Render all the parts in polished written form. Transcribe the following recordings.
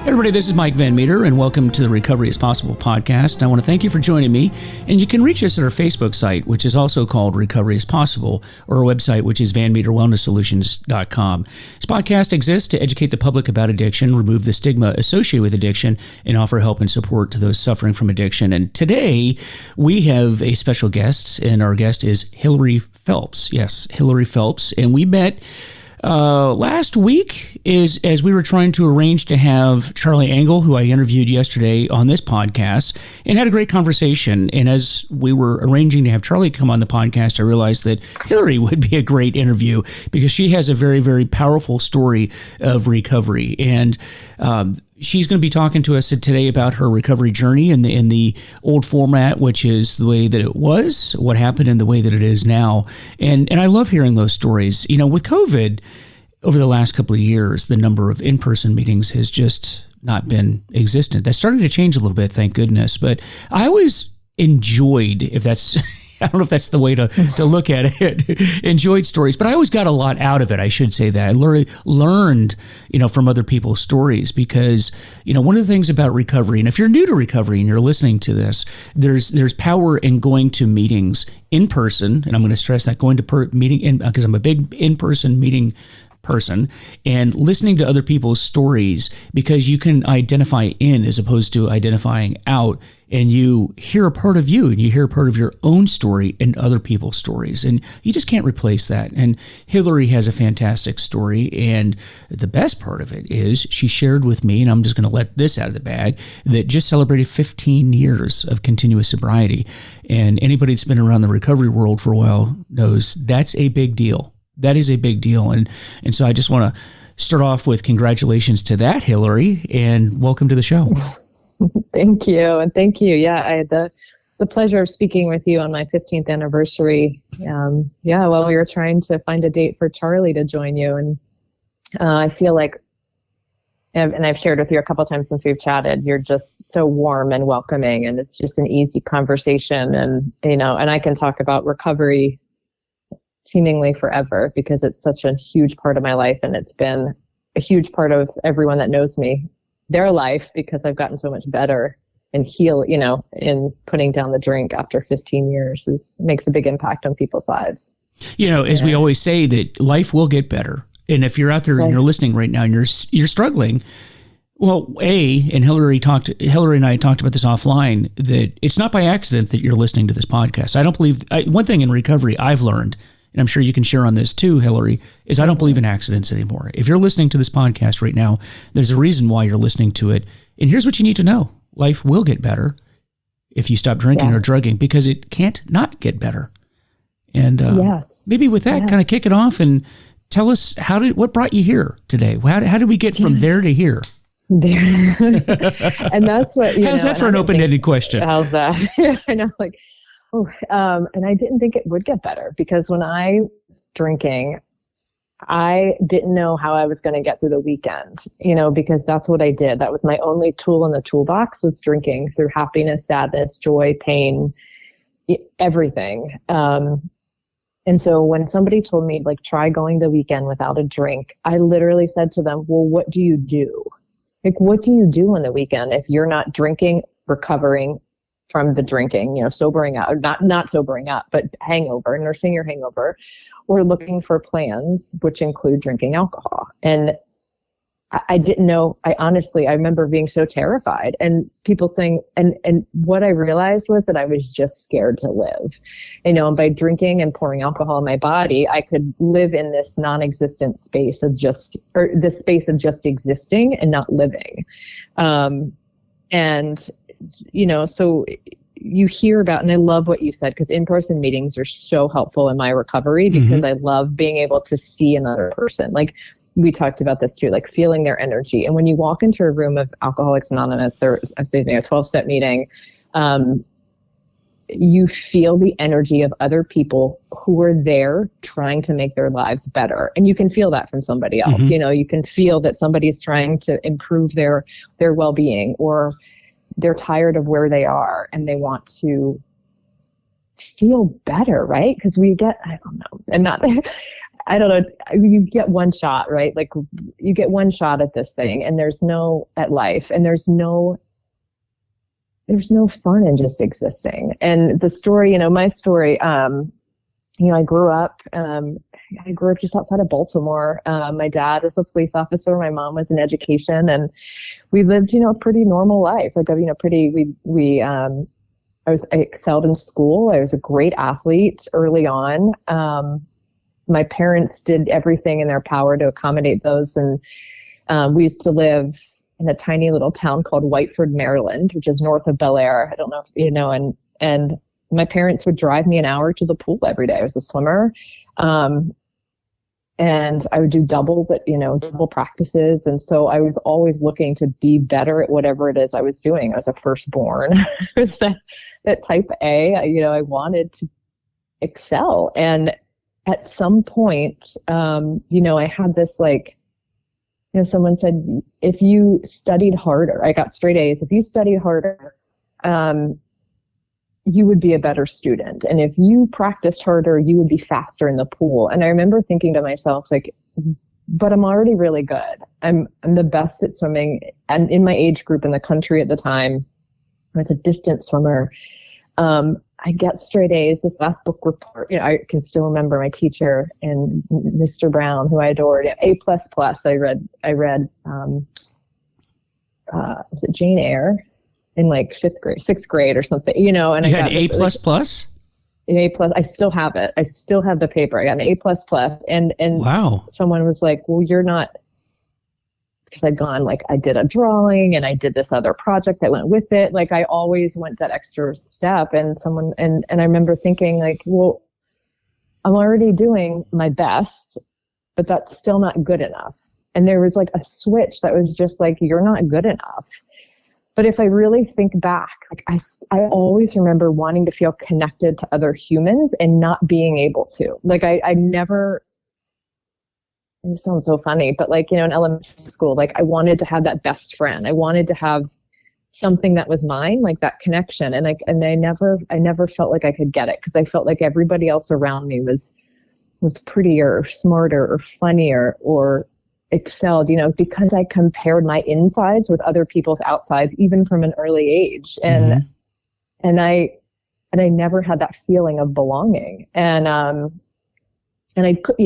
Everybody, this is Mike Van Meter, and welcome to the Recovery is Possible podcast. I want to thank you for joining me, and you can reach us at our Facebook site, which is also called Recovery is Possible, or our website, which is vanmeterwellnesssolutions.com. This podcast exists to educate the public about addiction, remove the stigma associated with addiction, and offer help and support to those suffering from addiction. And today, we have a special guest, and our guest is Hilary Phelps. Yes, Hilary Phelps, and we met last week as we were trying to arrange to have Charlie Engle, who I interviewed yesterday on this podcast, and had a great conversation. And as we were arranging to have Charlie come on the podcast, I realized that Hilary would be a great interview because she has a very, very powerful story of recovery. And she's going to be talking to us today about her recovery journey in the old format, which is the way that it was, what happened, and the way that it is now. And I love hearing those stories. You know, with COVID, over the last couple of years, the number of in-person meetings has just not been existent. That's starting to change a little bit, thank goodness. But I always enjoyed, if that's... I don't know if that's the way to look at it. Enjoyed stories, but I always got a lot out of it. I should say that I learned, from other people's stories because, one of the things about recovery, and if you're new to recovery and you're listening to this, there's power in going to meetings in person, and I'm going to stress that going to meeting because I'm a big in-person meeting person, and listening to other people's stories because you can identify in as opposed to identifying out, and you hear a part of you and you hear a part of your own story and other people's stories, and you just can't replace that. And Hilary has a fantastic story, and the best part of it is she shared with me, and I'm just going to let this out of the bag, that just celebrated 15 years of continuous sobriety. And anybody that's been around the recovery world for a while knows that's a big deal. That is a big deal. And so I just want to start off with congratulations to that, Hilary, and welcome to the show. Thank you. And thank you. Yeah, I had the pleasure of speaking with you on my 15th anniversary. We were trying to find a date for Charlie to join you. And I feel like, and I've shared with you a couple of times since we've chatted, you're just so warm and welcoming, and it's just an easy conversation. And, and I can talk about recovery seemingly forever because it's such a huge part of my life, and it's been a huge part of everyone that knows me, their life, because I've gotten so much better and in putting down the drink after 15 years makes a big impact on people's lives. As we always say, that life will get better. And if you're out there and you're listening right now and you're struggling, well, and Hilary and I talked about this offline, that it's not by accident that you're listening to this podcast. I don't believe, one thing in recovery I've learned, and I'm sure you can share on this too, Hilary, is I don't believe in accidents anymore. If you're listening to this podcast right now, there's a reason why you're listening to it. And here's what you need to know. Life will get better if you stop drinking or drugging, because it can't not get better. And maybe with that, kind of kick it off and tell us what brought you here today? How did we get from there to here? There. And that's what, how's that for an open-ended question? How's that? I know, and I didn't think it would get better because when I was drinking, I didn't know how I was going to get through the weekend, because that's what I did. That was my only tool in the toolbox, was drinking through happiness, sadness, joy, pain, everything. And so when somebody told me, try going the weekend without a drink, I literally said to them, well, what do you do? What do you do on the weekend if you're not drinking, recovering from the drinking, sobering up, not sobering up, but nursing your hangover, or looking for plans, which include drinking alcohol. And I didn't know, I remember being so terrified, and people saying, and what I realized was that I was just scared to live, and by drinking and pouring alcohol in my body, I could live in this non-existent space of just existing and not living. So you hear about, and I love what you said, because in-person meetings are so helpful in my recovery because I love being able to see another person. We talked about this too, feeling their energy. And when you walk into a room of Alcoholics Anonymous, or a 12-step meeting, you feel the energy of other people who are there trying to make their lives better. And you can feel that from somebody else. You can feel that somebody is trying to improve their well-being, or they're tired of where they are and they want to feel better, right? Because we get, I don't know, and not, I don't know. You get one shot, right? Like you get one shot at this thing, and at life, and there's no fun in just existing. And the story, my story, I grew up just outside of Baltimore. My dad was a police officer. My mom was in education, and we lived, a pretty normal life. Like, I excelled in school. I was a great athlete early on. My parents did everything in their power to accommodate those. And we used to live in a tiny little town called Whiteford, Maryland, which is north of Bel Air. I don't know if you know, and my parents would drive me an hour to the pool every day. I was a swimmer. And I would do doubles at, double practices. And so I was always looking to be better at whatever it is I was doing. I was a firstborn. I was that type A, I wanted to excel. And at some point, I had this someone said, if you studied harder, I got straight A's. If you studied harder, you would be a better student. And if you practiced harder, you would be faster in the pool. And I remember thinking to myself, but I'm already really good. I'm the best at swimming. And in my age group in the country at the time, I was a distance swimmer. I get straight A's. This last book report, I can still remember my teacher and Mr. Brown, who I adored. A++. I read, was it Jane Eyre? In sixth grade or something, and you had A++? An A+. I still have it. I still have the paper. I got an A++. And wow. Someone was like, well, you're not, because I'd gone, I did a drawing and I did this other project that went with it. I always went that extra step, and I remember thinking well, I'm already doing my best, but that's still not good enough. And there was a switch that was just you're not good enough. But if I really think back, I always remember wanting to feel connected to other humans and not being able to. I never, it sounds so funny, but in elementary school, I wanted to have that best friend. I wanted to have something that was mine, that connection. And I never felt like I could get it, because I felt like everybody else around me was prettier or smarter or funnier or excelled, because I compared my insides with other people's outsides, even from an early age. And, and I never had that feeling of belonging. And I could,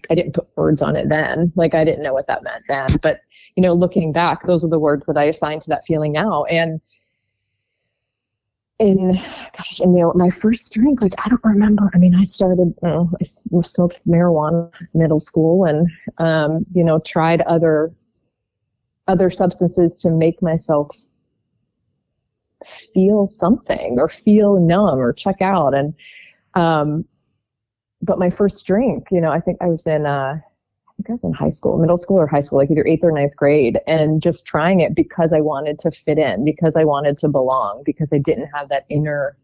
I didn't put words on it then. I didn't know what that meant then, but, looking back, those are the words that I assign to that feeling now. And my first drink, I don't remember. I mean, I started, I smoked marijuana in middle school, and, tried other substances to make myself feel something or feel numb or check out. And, but my first drink, I think I was in high school, middle school or high school, either 8th or 9th grade, and just trying it because I wanted to fit in, because I wanted to belong, because I didn't have that inner,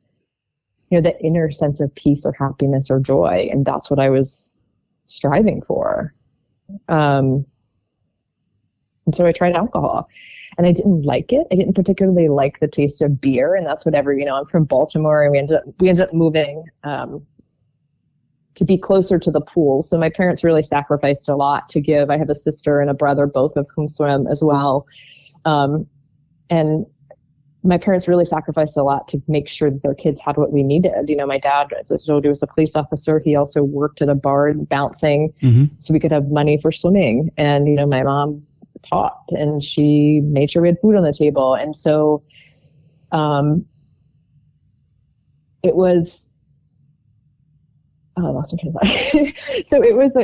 that inner sense of peace or happiness or joy. And that's what I was striving for. And so I tried alcohol, and I didn't like it. I didn't particularly like the taste of beer. And that's whatever, I'm from Baltimore, and we ended up moving, to be closer to the pool. So my parents really sacrificed a lot to give. I have a sister and a brother, both of whom swim as well. And my parents really sacrificed a lot to make sure that their kids had what we needed. My dad, as I told you, was a police officer. He also worked at a bar bouncing, so we could have money for swimming. And, my mom taught, and she made sure we had food on the table. And so it was, I lost my train of thought. So it was,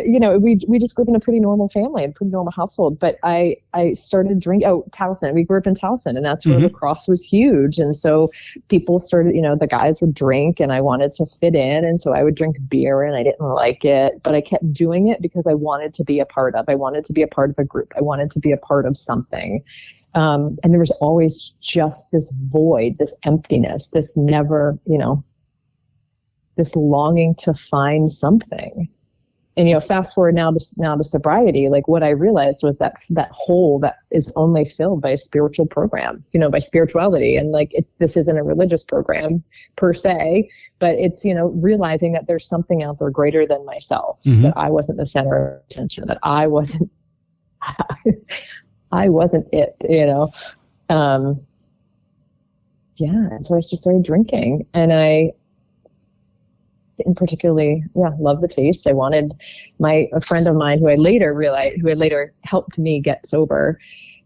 we just grew up in a pretty normal family, a pretty normal household. But I started drinking. Towson. We grew up in Towson, and that's where lacrosse was huge. And so people started, the guys would drink, and I wanted to fit in. And so I would drink beer, and I didn't like it, but I kept doing it because I wanted to be a part of. I wanted to be a part of a group. I wanted to be a part of something. And there was always just this void, this emptiness, this never, this longing to find something. And, fast forward now to sobriety, like what I realized was that hole that is only filled by a spiritual program, by spirituality. And like, this isn't a religious program per se, but it's, realizing that there's something out there greater than myself, that I wasn't the center of attention, that I wasn't it, and so I just started drinking, and I didn't particularly, love the taste. I wanted a friend of mine who I later helped me get sober.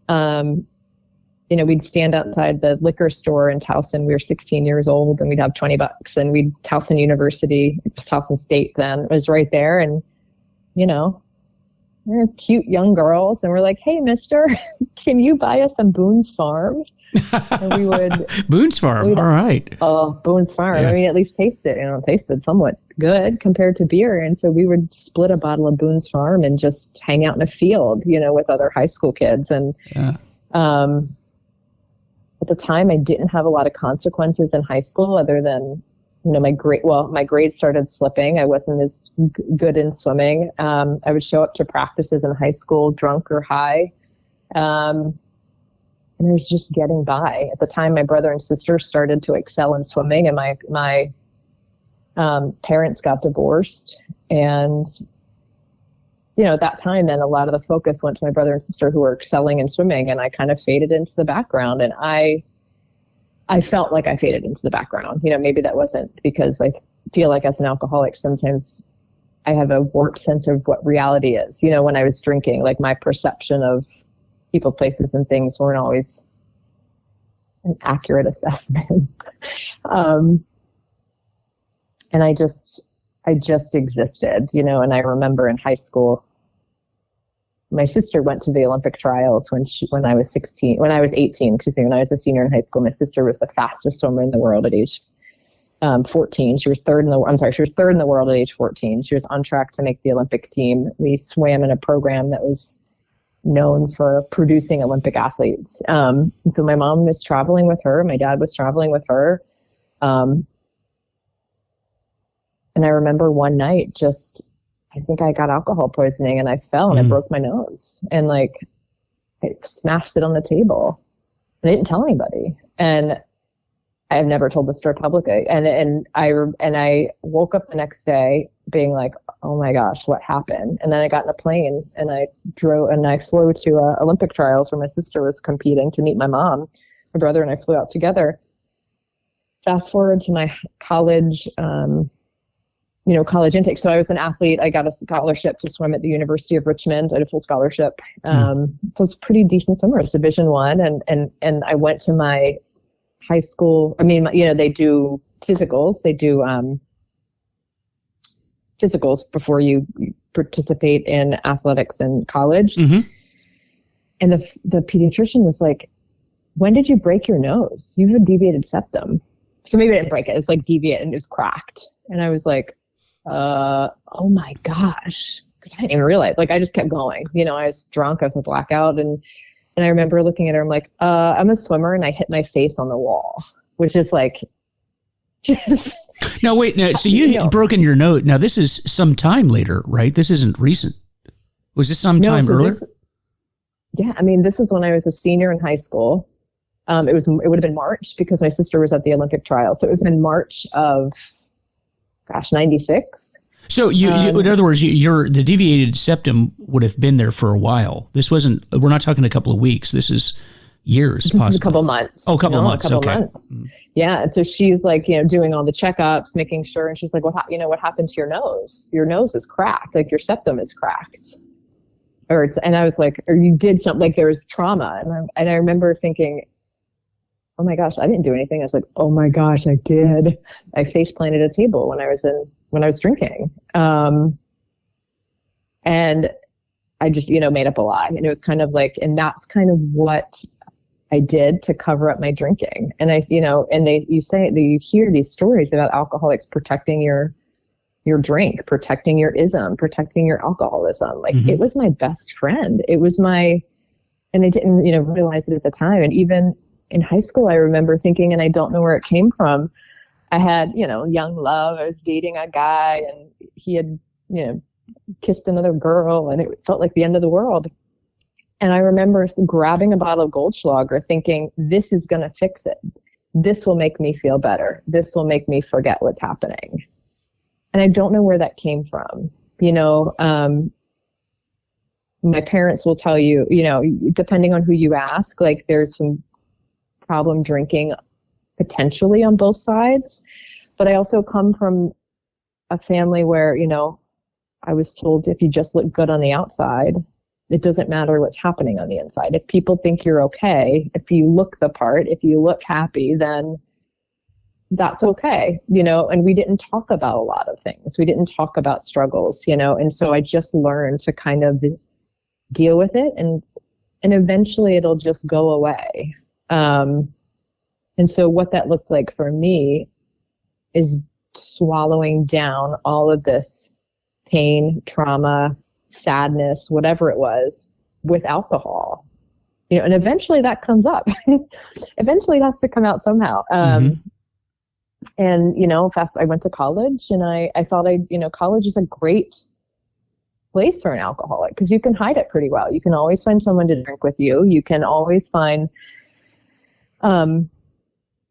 We'd stand outside the liquor store in Towson. We were 16 years old, and we'd have $20, and Towson University, Towson State then, was right there. And, we're cute young girls, and we're like, "Hey, mister, can you buy us some Boone's Farm?" And we would Boone's Farm. All right. Oh, Boone's Farm. Yeah. I mean, at least tasted somewhat good compared to beer. And so we would split a bottle of Boone's Farm and just hang out in a field, with other high school kids. And at the time, I didn't have a lot of consequences in high school other than, my grades started slipping. I wasn't as good in swimming. I would show up to practices in high school drunk or high. And I was just getting by. At the time, my brother and sister started to excel in swimming, and my parents got divorced. And, at that time, then a lot of the focus went to my brother and sister who were excelling in swimming, and I kind of faded into the background. And I felt like I faded into the background. Maybe that wasn't because I feel like as an alcoholic, sometimes I have a warped sense of what reality is. When I was drinking, like my perception of people, places, and things weren't always an accurate assessment. And I just existed, and I remember in high school, my sister went to the Olympic trials when I was 18, when I was a senior in high school. My sister was the fastest swimmer in the world at age 14. She was third in the world at age 14. She was on track to make the Olympic team. We swam in a program that was known for producing Olympic athletes. And so my mom was traveling with her. My dad was traveling with her. And I remember one night, I think I got alcohol poisoning, and I fell and I broke my nose, and I smashed it on the table. I didn't tell anybody. And I have never told this story publicly. And I woke up the next day being like, oh my gosh, what happened? And then I got in a plane and I flew to Olympic trials where my sister was competing to meet my mom. My brother and I flew out together. Fast forward to my college, college intake. So I was an athlete. I got a scholarship to swim at the University of Richmond. I had a full scholarship. So it was pretty decent swimmer. It's Division I. And I went to my high school. I mean, they do physicals. They do physicals before you participate in athletics in college. Mm-hmm. And the pediatrician was like, when did you break your nose? You have a deviated septum. So maybe I didn't break it. It was like deviated and it was cracked. And I was like, oh my gosh. Because I didn't even realize. I just kept going. I was drunk. I was in blackout. And I remember looking at her. I'm like, I'm a swimmer, and I hit my face on the wall, which is like, just. No, wait. No, so you had broken your nose. Now, this is some time later, right? This isn't recent. Was this some time earlier? This is when I was a senior in high school. It would have been March because my sister was at the Olympic trials. So it was in March of, 96. So you in other words, the deviated septum would have been there for a while. This wasn't, we're not talking a couple of weeks. This is years. This is a couple months. Oh, a couple months. A couple months. Mm-hmm. Yeah. And so she's like, doing all the checkups, making sure. And she's like, what happened to your nose? Your nose is cracked. Like your septum is cracked. And I was like, or you did something, like there was trauma. And I remember thinking, oh my gosh, I didn't do anything. I was like, oh my gosh, I did. I face planted a table when I was drinking. And I just, made up a lie. And it was kind of like, and that's kind of what I did to cover up my drinking. And you hear these stories about alcoholics protecting your drink, protecting your ism, protecting your alcoholism. Like It was my best friend. It was and I didn't, realize it at the time. And even in high school, I remember thinking, and I don't know where it came from. I had, young love. I was dating a guy, and he had, kissed another girl, and it felt like the end of the world. And I remember grabbing a bottle of Goldschlager thinking, this is going to fix it. This will make me feel better. This will make me forget what's happening. And I don't know where that came from. My parents will tell you, depending on who you ask, like there's some problem drinking potentially on both sides. But I also come from a family where, I was told if you just look good on the outside, it doesn't matter what's happening on the inside. If people think you're okay, if you look the part, if you look happy, then that's okay, and we didn't talk about a lot of things. We didn't talk about struggles, and so I just learned to kind of deal with it, and eventually it'll just go away. And so what that looked like for me is swallowing down all of this pain, trauma, sadness, whatever it was, with alcohol. And eventually that comes up. Eventually it has to come out somehow. And, I went to college, and I thought college is a great place for an alcoholic because you can hide it pretty well. You can always find someone to drink with you. You can always find, again,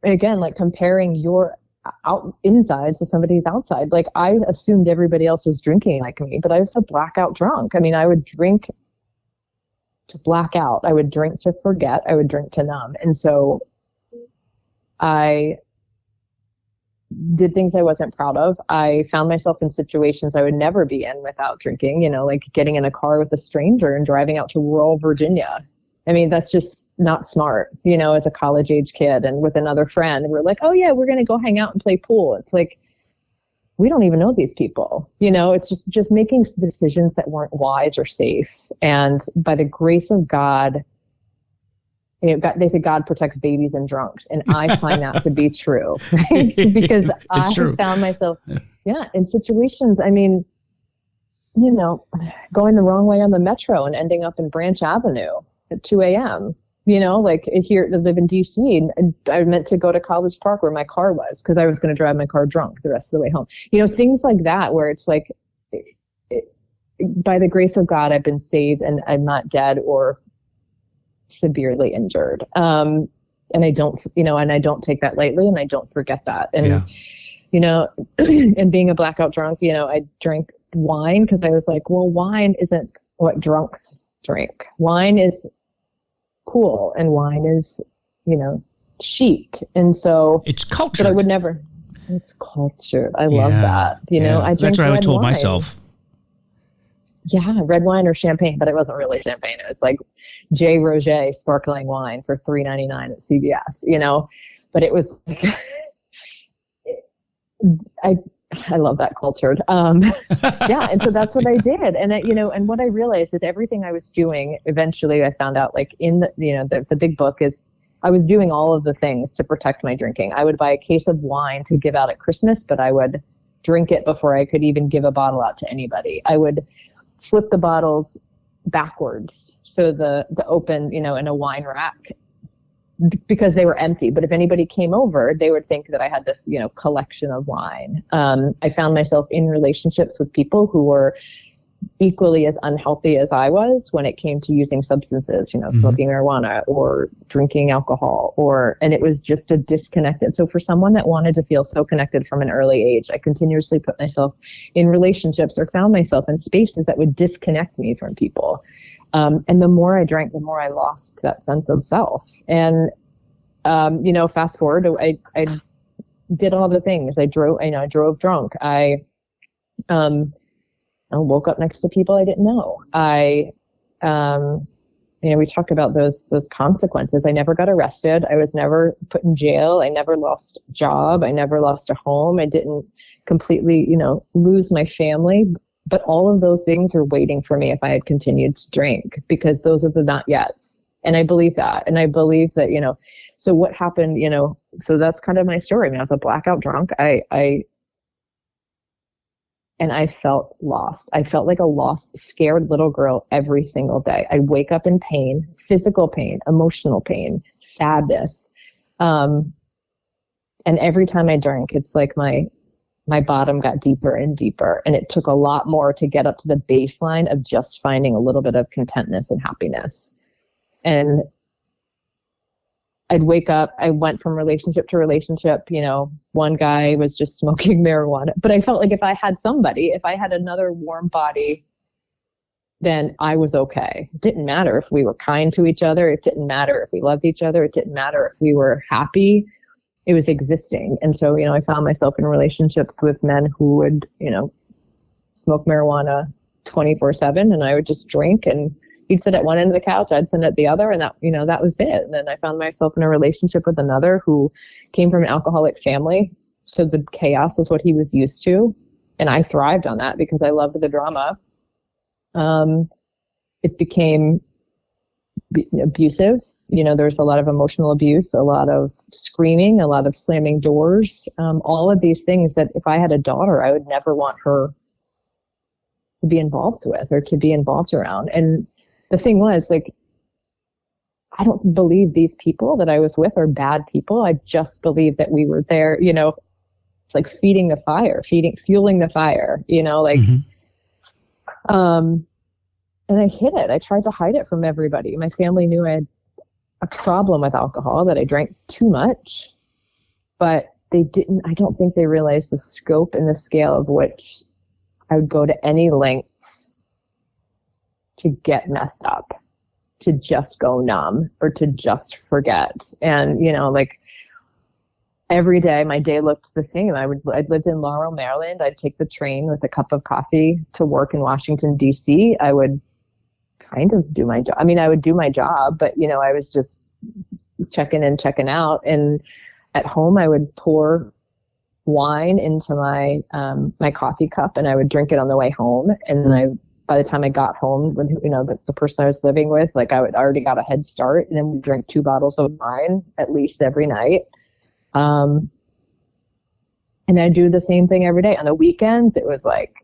like comparing your insides to somebody's outside. Like I assumed everybody else was drinking like me, but I was a blackout drunk. I mean, I would drink to black out. I would drink to forget. I would drink to numb. And so I did things I wasn't proud of. I found myself in situations I would never be in without drinking, like getting in a car with a stranger and driving out to rural Virginia. I mean, that's just not smart, as a college age kid and with another friend. And we're like, oh yeah, we're going to go hang out and play pool. It's like, we don't even know these people, it's just making decisions that weren't wise or safe. And by the grace of God, they say God protects babies and drunks. And I find that to be true because I found myself, in situations, I mean, going the wrong way on the metro and ending up in Branch Avenue at 2 a.m., like here to live in DC, and I meant to go to College Park where my car was because I was going to drive my car drunk the rest of the way home. Things like that where it's like, by the grace of God, I've been saved and I'm not dead or severely injured. And I don't, and I don't take that lightly, and I don't forget that. And, and being a blackout drunk, I drank wine because I was like, well, wine isn't what drunks drink. Wine is cool, and wine is, chic. And so it's culture. But I would never, it's culture. I love that. I drink that's what I would told wine. myself. Yeah, red wine or champagne, but it wasn't really champagne. It was like J. Roget sparkling wine for $3.99 at CVS, But it was like, I love that cultured. Yeah, and so that's what I did. And and what I realized is everything I was doing, eventually I found out, like in the big book is I was doing all of the things to protect my drinking. I would buy a case of wine to give out at Christmas, but I would drink it before I could even give a bottle out to anybody. I would flip the bottles backwards, so the open, in a wine rack, because they were empty. But if anybody came over, they would think that I had this, collection of wine. I found myself in relationships with people who were equally as unhealthy as I was when it came to using substances, smoking marijuana or drinking alcohol, and it was just a disconnected. So for someone that wanted to feel so connected from an early age, I continuously put myself in relationships or found myself in spaces that would disconnect me from people. And the more I drank, the more I lost that sense of self. And, fast forward, I did all the things. I drove drunk. I woke up next to people I didn't know. We talk about those consequences. I never got arrested. I was never put in jail. I never lost a job. I never lost a home. I didn't completely, lose my family. But all of those things were waiting for me if I had continued to drink, because those are the not yets. And I believe that. And I believe that, so what happened, so that's kind of my story. I mean, I was a blackout drunk. And I felt lost. I felt like a lost, scared little girl every single day. I wake up in pain, physical pain, emotional pain, sadness. And every time I drink, it's like my my bottom got deeper and deeper. And it took a lot more to get up to the baseline of just finding a little bit of contentness and happiness. And I'd wake up, I went from relationship to relationship, you know, one guy was just smoking marijuana, but I felt like if I had somebody, if I had another warm body, then I was okay. It didn't matter if we were kind to each other. It didn't matter if we loved each other. It didn't matter if we were happy. It was existing. And so, you know, I found myself in relationships with men who would, you know, smoke marijuana 24/7, and I would just drink, and he'd sit at one end of the couch, I'd sit at the other, and that, you know, that was it. And then I found myself in a relationship with another who came from an alcoholic family. So the chaos was what he was used to. And I thrived on that because I loved the drama. It became abusive. You know, there's a lot of emotional abuse, a lot of screaming, a lot of slamming doors, all of these things that if I had a daughter, I would never want her to be involved with or to be involved around. And the thing was, like, I don't believe these people that I was with are bad people. I just believe that we were there, you know, it's like feeding the fire, fueling the fire, you know, like, and I hid it. I tried to hide it from everybody. My family knew I had a problem with alcohol, that I drank too much, but they didn't, I don't think they realized the scope and the scale of which I would go to any lengths to get messed up, to just go numb or to just forget. And, you know, like every day my day looked the same. I'd lived in Laurel, Maryland. I'd take the train with a cup of coffee to work in Washington, DC. I would kind of do my job. I mean, I would do my job, but, you know, I was just checking in, checking out. And at home, I would pour wine into my my coffee cup, and I would drink it on the way home. And then by the time I got home with, you know, the person I was living with, like I would already got a head start, and then we'd drink 2 bottles of wine at least every night. And I do the same thing every day. On the weekends, it was like,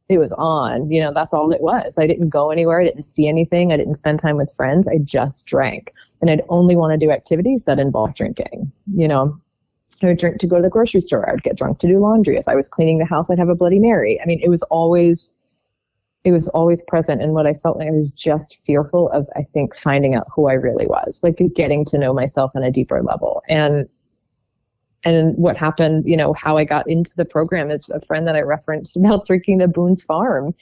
it was on, you know, that's all it was. I didn't go anywhere. I didn't see anything. I didn't spend time with friends. I just drank, and I'd only want to do activities that involved drinking. You know, I would drink to go to the grocery store. I would get drunk to do laundry. If I was cleaning the house, I'd have a Bloody Mary. I mean, it was always present. And what I felt like I was just fearful of, I think, finding out who I really was, like getting to know myself on a deeper level. And what happened, you know, how I got into the program is a friend that I referenced about drinking the Boone's Farm.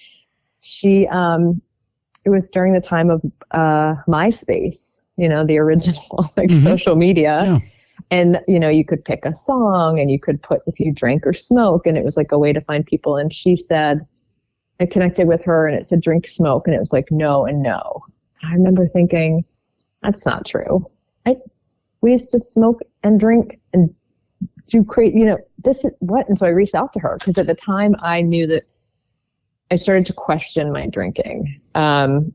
She, it was during the time of MySpace, you know, the original like social media. Yeah. And, you know, you could pick a song and you could put if you drank or smoke, and it was like a way to find people. And she said, I connected with her and it said drink, smoke, and it was like no and no. I remember thinking, that's not true. We used to smoke and drink and do create, you know, this is what? And so I reached out to her because at the time I knew that I started to question my drinking. And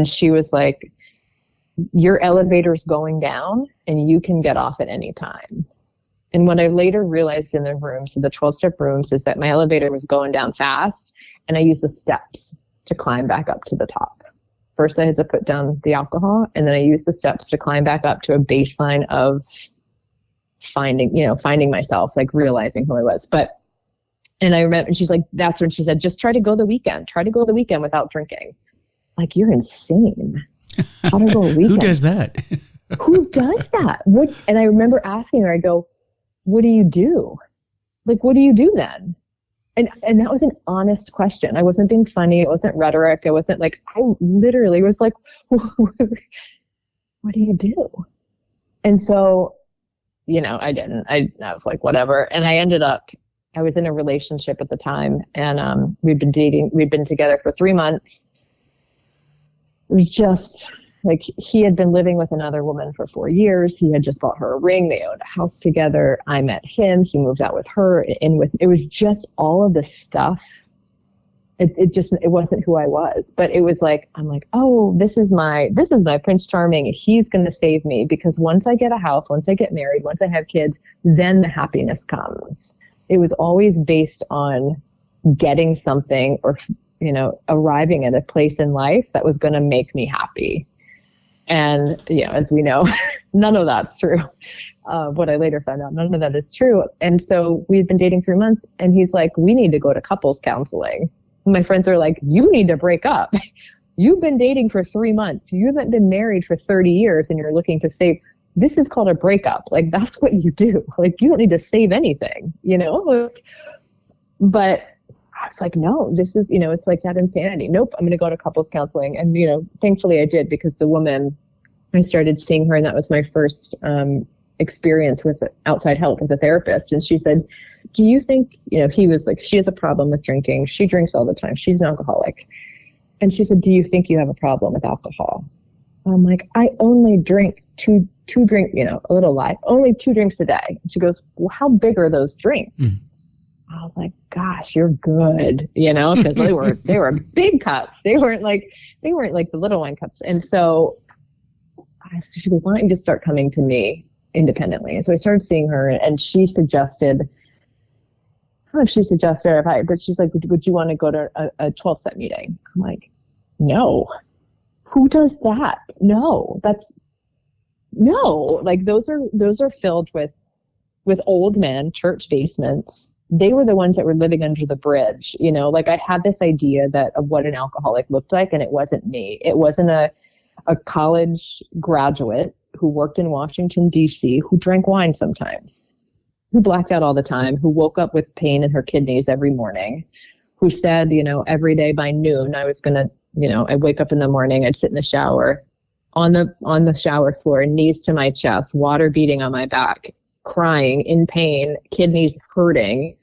she was like, your elevator's going down and you can get off at any time. And what I later realized in the rooms, so the 12-step rooms, is that my elevator was going down fast, and I used the steps to climb back up to the top. First, I had to put down the alcohol, and then I used the steps to climb back up to a baseline of finding myself, like realizing who I was. And I remember, and she's like, that's when she said, just try to go the weekend without drinking. Like, you're insane. How to go a weekend? Who does that? Who does that? And I remember asking her, I go, what do you do? Like, what do you do then? And that was an honest question. I wasn't being funny. It wasn't rhetoric. It wasn't like, I literally was like, what do you do? And so, you know, I didn't. I was like, whatever. And I was in a relationship at the time, and we'd been together for 3 months. It was just like, he had been living with another woman for 4 years. He had just bought her a ring. They owned a house together. I met him. He moved out with her. It was just all of the stuff. It wasn't who I was, but it was like, I'm like, oh, this is my Prince Charming. He's going to save me, because once I get a house, once I get married, once I have kids, then the happiness comes. It was always based on getting something, or, you know, arriving at a place in life that was going to make me happy. And, as we know, none of that's true. What I later found out, none of that is true. And so we'd been dating 3 months, and he's like, we need to go to couples counseling. And my friends are like, you need to break up. You've been dating for 3 months. You haven't been married for 30 years, and you're looking to save. This is called a breakup. Like, that's what you do. Like, you don't need to save anything, But I was like, no, this is, it's like that insanity. Nope, I'm going to go to couples counseling. And, thankfully I did, because the woman, I started seeing her, and that was my first experience with outside help with a therapist. And she said, do you think, he was like, she has a problem with drinking. She drinks all the time. She's an alcoholic. And she said, do you think you have a problem with alcohol? I'm like, I only drink two drink, a little lie, only 2 drinks a day. And she goes, well, how big are those drinks? I was like, gosh, you're good, because they were big cups. They weren't like the little wine cups. And so she goes, why don't you just start coming to me independently? And so I started seeing her, and she suggested, I don't know if she suggested but she's like, would you want to go to a 12-step meeting? I'm like, no. Who does that? No, like those are filled with old men, church basements. They were the ones that were living under the bridge. Like, I had this idea of what an alcoholic looked like, and it wasn't me. It wasn't a college graduate who worked in Washington, D.C., who drank wine sometimes, who blacked out all the time, who woke up with pain in her kidneys every morning, who said, every day by noon, I was going to, I'd wake up in the morning, I'd sit in the shower on the shower floor, knees to my chest, water beating on my back, crying in pain, kidneys hurting.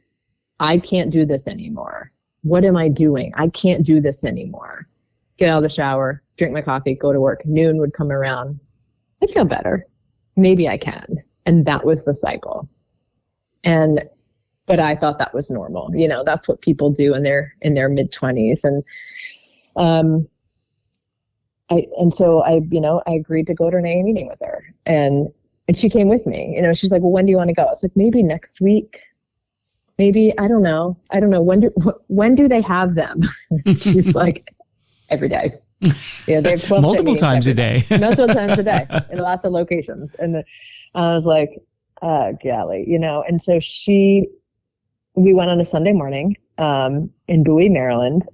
I can't do this anymore. What am I doing? I can't do this anymore. Get out of the shower, drink my coffee, go to work. Noon would come around. I feel better. Maybe I can. And that was the cycle. But I thought that was normal. That's what people do in their mid-20s. So I agreed to go to an AA meeting with her, and she came with me. She's like, well, when do you want to go? It's like, maybe next week. Maybe, I don't know. When do they have them? She's like, every day. They have 12 multiple times a day. Multiple times a day in lots of locations. And I was like, golly, And so we went on a Sunday morning in Bowie, Maryland,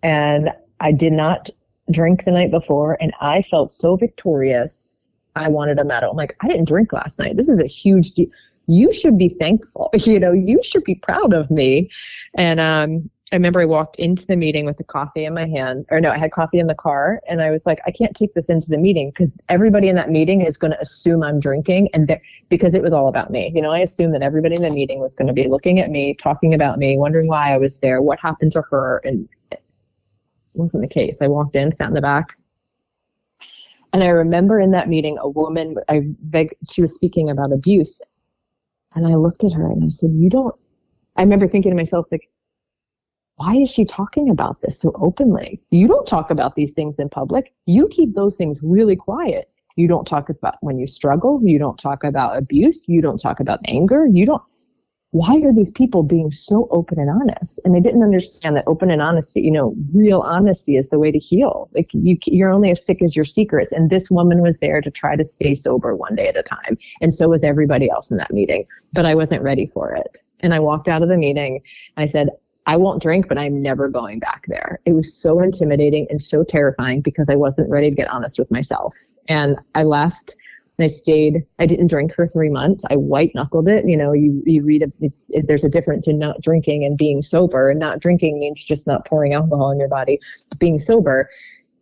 and I did not drink the night before, and I felt so victorious. I wanted a medal. I'm like, I didn't drink last night. This is a huge deal. You should be thankful. You should be proud of me. And I remember I walked into the meeting with the coffee in my hand, or no, I had coffee in the car, and I was like, I can't take this into the meeting because everybody in that meeting is going to assume I'm drinking, and because it was all about me. I assumed that everybody in the meeting was going to be looking at me, talking about me, wondering why I was there, what happened to her, and it wasn't the case. I walked in, sat in the back, and I remember in that meeting, a woman, she was speaking about abuse, and I looked at her and I said, I remember thinking to myself, like, why is she talking about this so openly? You don't talk about these things in public. You keep those things really quiet. You don't talk about when you struggle. You don't talk about abuse. You don't talk about anger. Why are these people being so open and honest? And I didn't understand that open and honesty, real honesty is the way to heal. Like, you're only as sick as your secrets. And this woman was there to try to stay sober one day at a time. And so was everybody else in that meeting. But I wasn't ready for it. And I walked out of the meeting. I said, I won't drink, but I'm never going back there. It was so intimidating and so terrifying because I wasn't ready to get honest with myself. And I left. And I stayed. I didn't drink for 3 months. I white knuckled it. You read there's a difference in not drinking and being sober. And not drinking means just not pouring alcohol in your body. Being sober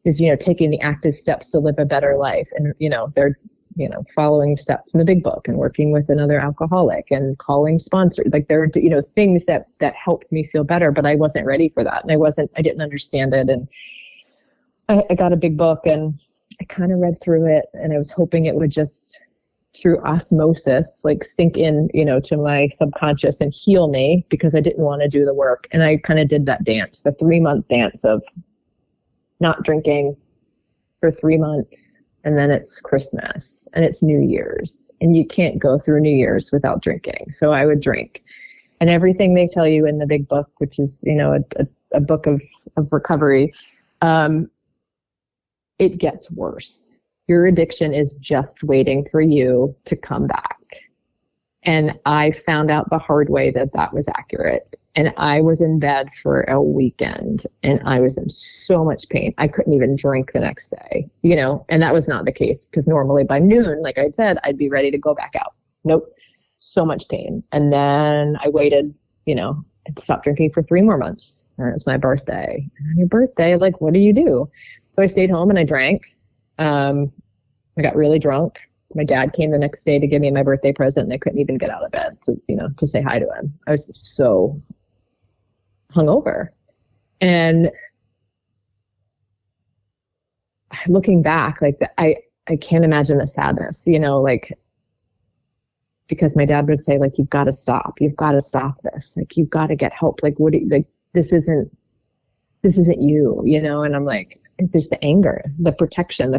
is, taking the active steps to live a better life. And, they're, following steps in the big book and working with another alcoholic and calling sponsors. Like, there are, things that helped me feel better, but I wasn't ready for that. And I didn't understand it. And I got a big book and I kind of read through it, and I was hoping it would just, through osmosis, like sink in, to my subconscious and heal me, because I didn't want to do the work. And I kind of did that dance, the 3-month dance of not drinking for 3 months. And then it's Christmas and it's New Year's, and you can't go through New Year's without drinking. So I would drink, and everything they tell you in the big book, which is, a book of recovery, it gets worse. Your addiction is just waiting for you to come back. And I found out the hard way that that was accurate. And I was in bed for a weekend and I was in so much pain. I couldn't even drink the next day, you know, and that was not the case because normally by noon, like I said, I'd be ready to go back out. Nope. So much pain. And then I waited, you know, and stopped drinking for 3 more months. And it was my birthday. And on your birthday, like, what do you do? So I stayed home and I drank. I got really drunk. My dad came the next day to give me my birthday present and I couldn't even get out of bed to, you know, to say hi to him. I was so hungover. And looking back, like I can't imagine the sadness, you know, like, because my dad would say, like, you've got to stop this. Like, you've got to get help. Like, what do you, like, this isn't you, you know? And I'm like, it's just the anger, the protection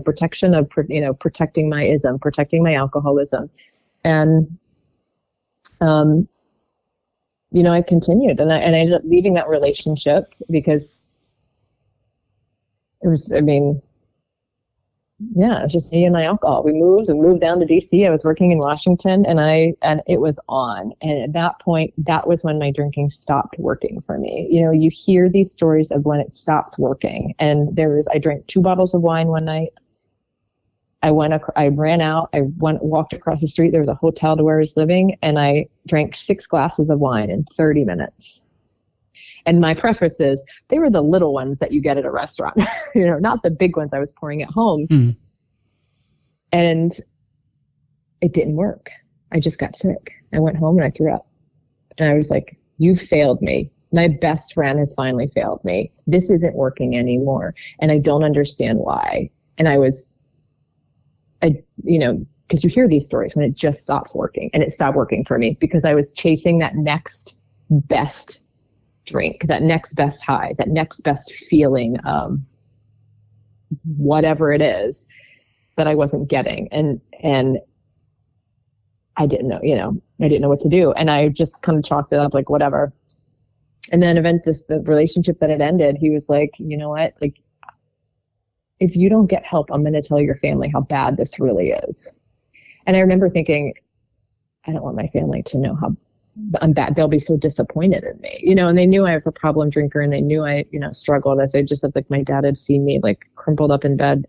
of, you know, protecting my ism, protecting my alcoholism. And, you know, I continued and I ended up leaving that relationship because it was, I mean, yeah, it's just me and my alcohol. We moved down to DC. I was working in Washington and it was on. And at that point, that was when my drinking stopped working for me. You know, you hear these stories of when it stops working. And I drank 2 bottles of wine one night. I ran out. I walked across the street. There was a hotel to where I was living and I drank 6 glasses of wine in 30 minutes. And my preface is they were the little ones that you get at a restaurant, you know, not the big ones I was pouring at home. Mm. And it didn't work. I just got sick. I went home and I threw up. And I was like, you failed me. My best friend has finally failed me. This isn't working anymore. And I don't understand why. And you know, because you hear these stories when it just stops working, and it stopped working for me because I was chasing that next best drink, that next best high, that next best feeling of whatever it is that I wasn't getting. And I didn't know, you know, I didn't know what to do. And I just kind of chalked it up like, whatever. And then the relationship that had ended, he was like, you know what, like, if you don't get help, I'm going to tell your family how bad this really is. And I remember thinking, I don't want my family to know how I'm bad. They'll be so disappointed in me, you know, and they knew I was a problem drinker and they knew I, you know, struggled, as I just said, like my dad had seen me like crumpled up in bed,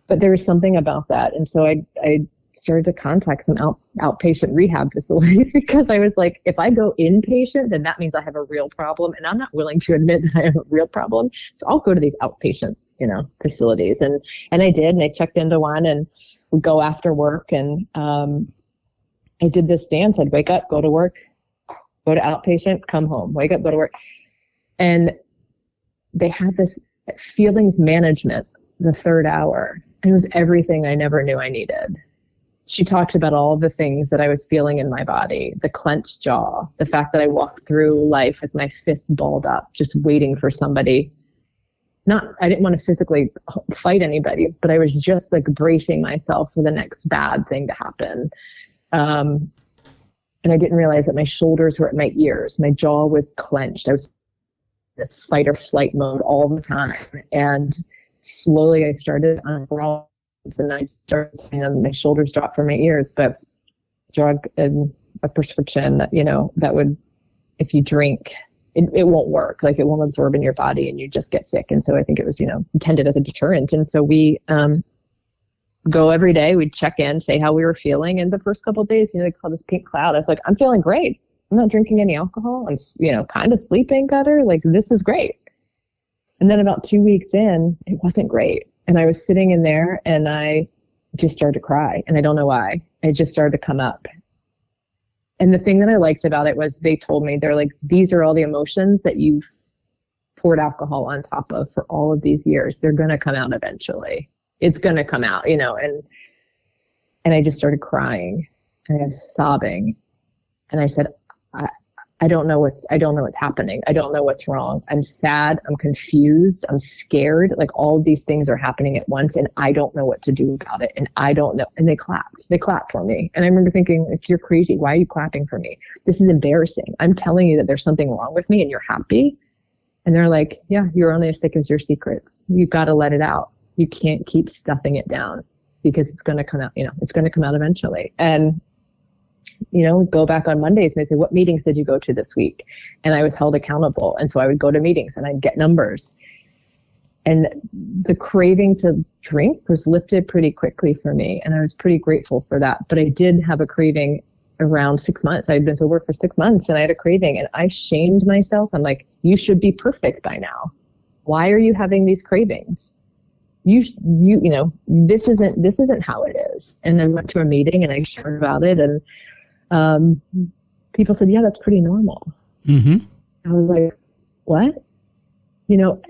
but there was something about that. And so I started to contact some outpatient rehab facilities because I was like, if I go inpatient, then that means I have a real problem. And I'm not willing to admit that I have a real problem. So I'll go to these outpatient, you know, facilities. And I did, and I checked into one and would go after work. And, I did this dance. I'd wake up, go to work, go to outpatient, come home, wake up, go to work. And they had this feelings management, the 3rd hour. And it was everything I never knew I needed. She talked about all the things that I was feeling in my body, the clenched jaw, the fact that I walked through life with my fists balled up, just waiting for somebody. I didn't want to physically fight anybody, but I was just like bracing myself for the next bad thing to happen. And I didn't realize that my shoulders were at my ears. My jaw was clenched. I was in this fight or flight mode all the time. And slowly I started unraveling, and I started, you know, my shoulders dropped from my ears, but drug and a prescription that, you know, that would, if you drink, it won't work. Like it won't absorb in your body and you just get sick. And so I think it was, you know, intended as a deterrent. And so we, go every day. We'd check in, say how we were feeling. And the first couple of days, you know, they call this pink cloud. I was like, I'm feeling great. I'm not drinking any alcohol. I'm, you know, kind of sleeping better. Like, this is great. And then about 2 weeks in, it wasn't great. And I was sitting in there and I just started to cry. And I don't know why. It just started to come up. And the thing that I liked about it was they told me, they're like, these are all the emotions that you've poured alcohol on top of for all of these years. They're going to come out eventually. It's going to come out, you know, and I just started crying and I was sobbing. And I said, I don't know what's happening. I don't know what's wrong. I'm sad. I'm confused. I'm scared. Like all of these things are happening at once and I don't know what to do about it. And I don't know. And they clapped for me. And I remember thinking, like, you're crazy. Why are you clapping for me? This is embarrassing. I'm telling you that there's something wrong with me and you're happy. And they're like, yeah, you're only as sick as your secrets. You've got to let it out. You can't keep stuffing it down. because it's going to come out, it's going to come out eventually. And, go back on Mondays and they say, what meetings did you go to this week? And I was held accountable. And so I would go to meetings and I'd get numbers. And the craving to drink was lifted pretty quickly for me. And I was pretty grateful for that. But I did have a craving around 6 months. I had been sober for 6 months and I had a craving and I shamed myself. I'm like, you should be perfect by now. Why are you having these cravings? This isn't how it is. And I went to a meeting and I shared about it. And people said, yeah, that's pretty normal. Mm-hmm. I was like, what?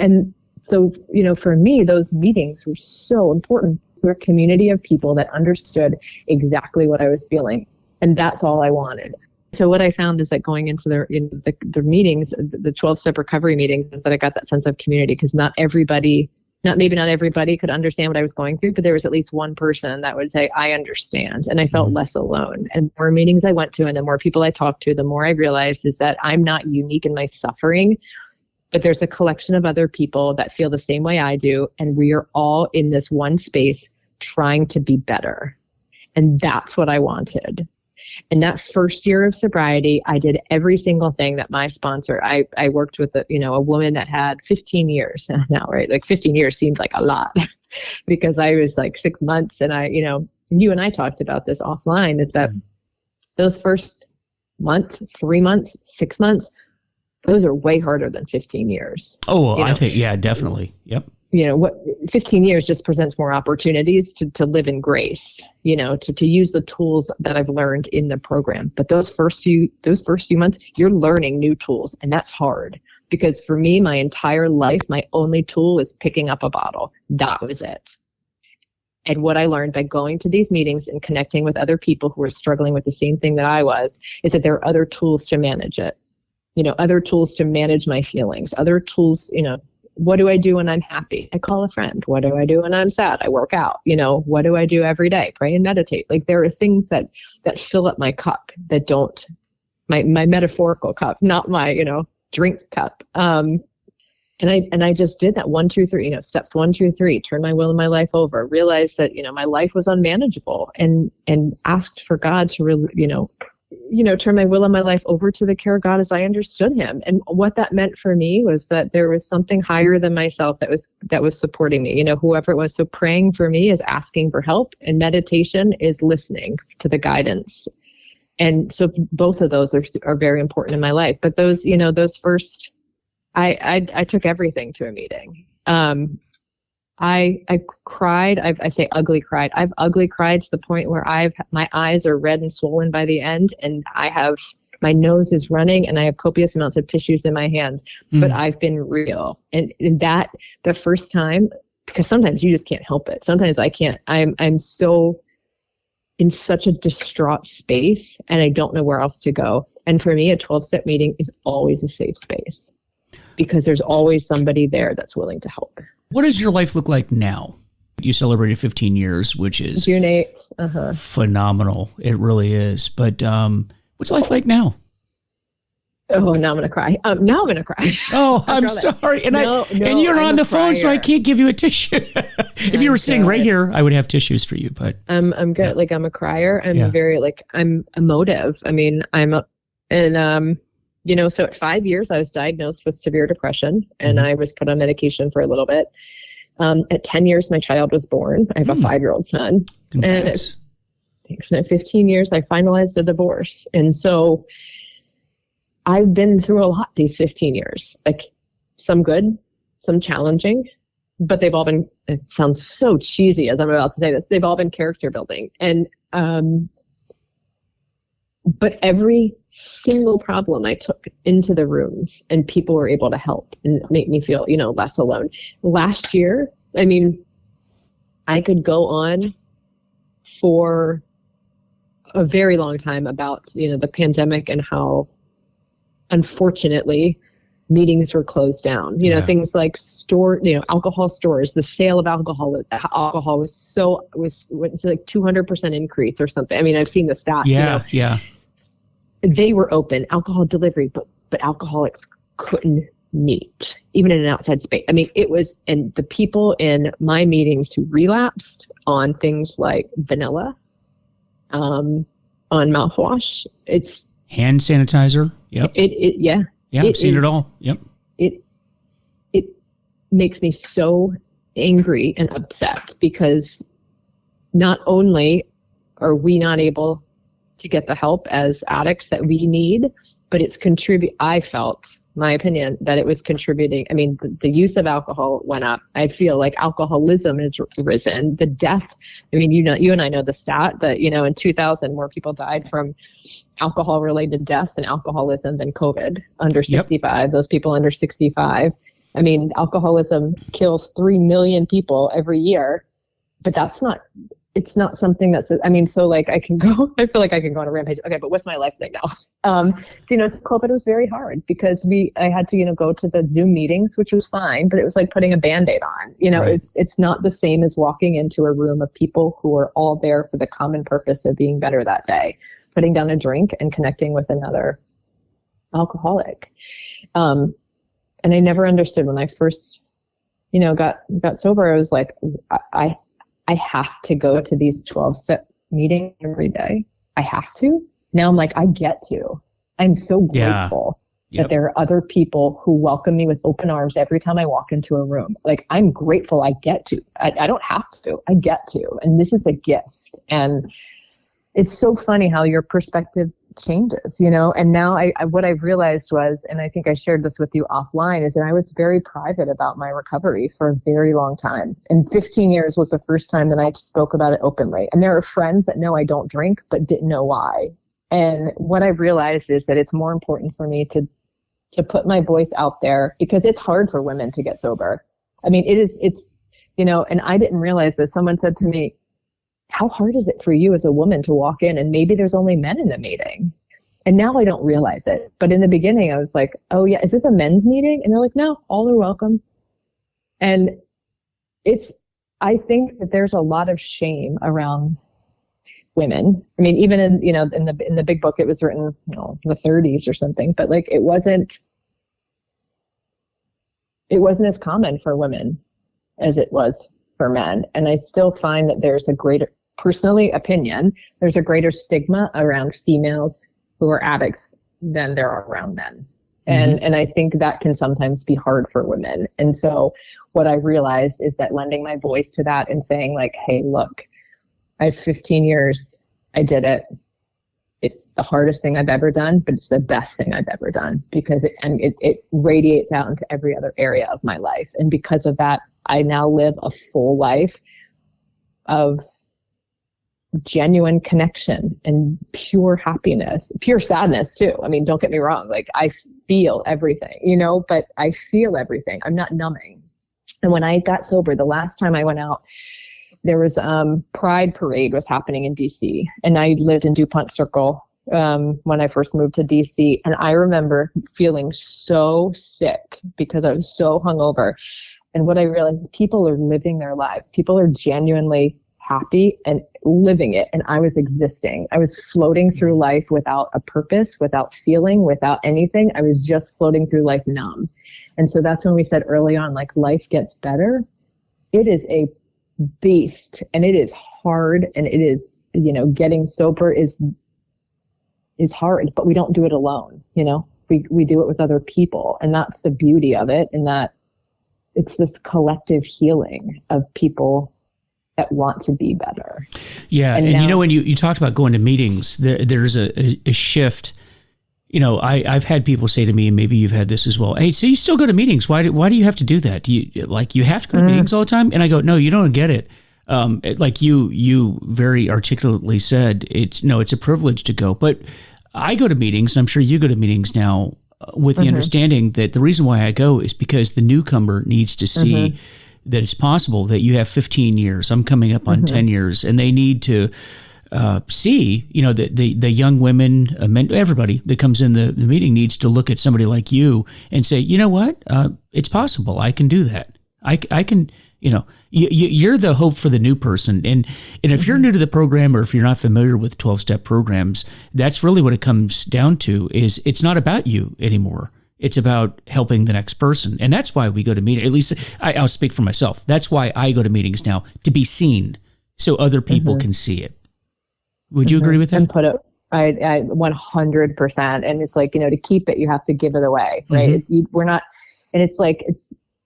And so, for me, those meetings were so important. We're a community of people that understood exactly what I was feeling. And that's all I wanted. So what I found is that going into the meetings, the 12-step recovery meetings, is that I got that sense of community, because not everybody could understand what I was going through, but there was at least one person that would say, I understand. And I felt less alone. And the more meetings I went to and the more people I talked to, the more I realized is that I'm not unique in my suffering, but there's a collection of other people that feel the same way I do. And we are all in this one space trying to be better. And that's what I wanted. And that first year of sobriety, I did every single thing that my sponsor, I worked with a woman that had 15 years now, right? Like 15 years seems like a lot because I was like 6 months. And you and I talked about this offline. It's that those first month, 3 months, 6 months, those are way harder than 15 years. Oh, I think, yeah, definitely. Yep. 15 years just presents more opportunities to live in grace, to use the tools that I've learned in the program. But those first few months, you're learning new tools. And that's hard because for me, my entire life, my only tool was picking up a bottle. That was it. And what I learned by going to these meetings and connecting with other people who were struggling with the same thing that I was, is that there are other tools to manage it, other tools to manage my feelings, other tools, what do I do when I'm happy? I call a friend. What do I do when I'm sad? I work out. What do I do every day? Pray and meditate. Like there are things that fill up my cup that don't, my metaphorical cup, not my, drink cup. And I just did that 1, 2, 3, steps 1, 2, 3, turn my will and my life over, realized that, my life was unmanageable and asked for God to really, turn my will and my life over to the care of God as I understood him. And what that meant for me was that there was something higher than myself that was supporting me, whoever it was. So praying for me is asking for help, and meditation is listening to the guidance. And so both of those are very important in my life. But those, those first, I took everything to a meeting. I cried. I say ugly cried. I've ugly cried to the point where my eyes are red and swollen by the end, and my nose is running, and I have copious amounts of tissues in my hands. But I've been real, and that the first time, because sometimes you just can't help it. Sometimes I can't. I'm so in such a distraught space, and I don't know where else to go. And for me, a 12-step meeting is always a safe space because there's always somebody there that's willing to help. What does your life look like now? You celebrated 15 years, which is June 8th. Phenomenal. It really is. But what's life like now? Oh, now I'm going to cry. Now I'm going to cry. Oh, I'm sorry. And and you're on the phone, so I can't give you a tissue. If you were sitting right here, I would have tissues for you. But I'm good. Yeah. Like I'm a crier. I'm very I'm emotive. I mean, so at 5 years, I was diagnosed with severe depression, and I was put on medication for a little bit. At 10 years, my child was born. I have a 5-year-old son. Congrats. And at 15 years, I finalized a divorce. And so I've been through a lot these 15 years, like some good, some challenging, but they've all been, it sounds so cheesy as I'm about to say this, they've all been character building. And, but every single problem I took into the rooms, and people were able to help and make me feel, less alone. Last year, I mean, I could go on for a very long time about, the pandemic and how, unfortunately, meetings were closed down. Things like alcohol stores, the sale of alcohol was like 200% increase or something. I mean, I've seen the stats. Yeah. They were open, alcohol delivery, but alcoholics couldn't meet, even in an outside space. I mean, it was, and the people in my meetings who relapsed on things like vanilla, on mouthwash, it's hand sanitizer. Yep. Yeah. Yeah. I've seen it all. Yep. It makes me so angry and upset because not only are we not able to get the help as addicts that we need, but it's I felt, my opinion, that it was contributing. I mean, the use of alcohol went up. I feel like alcoholism has risen. The death, I mean, you and I know the stat that, in 2000, more people died from alcohol related deaths and alcoholism than COVID under 65. Yep. Those people under 65. I mean, alcoholism kills 3 million people every year, but it's not something that's, I mean, so like I feel like I can go on a rampage. Okay, but what's my life thing now? So, COVID was very hard because I had to, go to the Zoom meetings, which was fine, but it was like putting a Band-Aid on, right. It's not the same as walking into a room of people who are all there for the common purpose of being better that day, putting down a drink and connecting with another alcoholic. And I never understood when I first, got sober. I was like, I have to go to these 12-step meetings every day. I have to. Now I'm like, I get to. I'm so grateful that there are other people who welcome me with open arms every time I walk into a room. Like, I'm grateful I get to. I don't have to. I get to. And this is a gift. And it's so funny how your perspective changes, and now what I've realized was, and I think I shared this with you offline, is that I was very private about my recovery for a very long time. And 15 years was the first time that I spoke about it openly. And there are friends that know I don't drink, but didn't know why. And what I've realized is that it's more important for me to put my voice out there because it's hard for women to get sober. I mean, it's, and I didn't realize this. Someone said to me, how hard is it for you as a woman to walk in and maybe there's only men in the meeting? And now I don't realize it. But in the beginning, I was like, oh yeah, is this a men's meeting? And they're like, no, all are welcome. And I think that there's a lot of shame around women. I mean, even in, in the big book, it was written, in the 30s or something, but like, it wasn't as common for women as it was for men. And I still find that there's a greater stigma around females who are addicts than there are around men. And I think that can sometimes be hard for women. And so what I realized is that lending my voice to that and saying like, hey, look, I have 15 years. I did it. It's the hardest thing I've ever done, but it's the best thing I've ever done because it radiates out into every other area of my life. And because of that, I now live a full life of genuine connection and pure happiness, pure sadness too. I mean, don't get me wrong. Like I feel everything, but I feel everything. I'm not numbing. And when I got sober, the last time I went out, there was Pride Parade was happening in DC, and I lived in DuPont Circle when I first moved to DC. And I remember feeling so sick because I was so hungover. And what I realized is people are living their lives. People are genuinely happy and living it. And I was existing. I was floating through life without a purpose, without feeling, without anything. I was just floating through life numb. And so that's when we said early on, like, life gets better. It is a beast and it is hard. And it is, getting sober is hard, but we don't do it alone. We do it with other people. And that's the beauty of it. And that it's this collective healing of people that want to be better. Yeah. And now, when you talked about going to meetings, there's a shift. I've had people say to me, and maybe you've had this as well, hey, so you still go to meetings. Why do you have to do that? Do you have to go to meetings all the time? And I go, no, you don't get it. Like you very articulately said, it's a privilege to go. But I go to meetings, and I'm sure you go to meetings now with the understanding that the reason why I go is because the newcomer needs to see that it's possible, that you have 15 years. I'm coming up on 10 years, and they need to see, the young women, men, everybody that comes in the meeting needs to look at somebody like you and say, you know what, it's possible. I can do that. I can, you're the hope for the new person. And if you're new to the program, or if you're not familiar with 12-step programs, that's really what it comes down to. Is it's not about you anymore. It's about helping the next person. And that's why we go to meetings. At least I'll speak for myself. That's why I go to meetings now, to be seen so other people can see it. Would you agree with that? And put it, I 100%. And it's like, to keep it, you have to give it away, right? We're not, and it's like,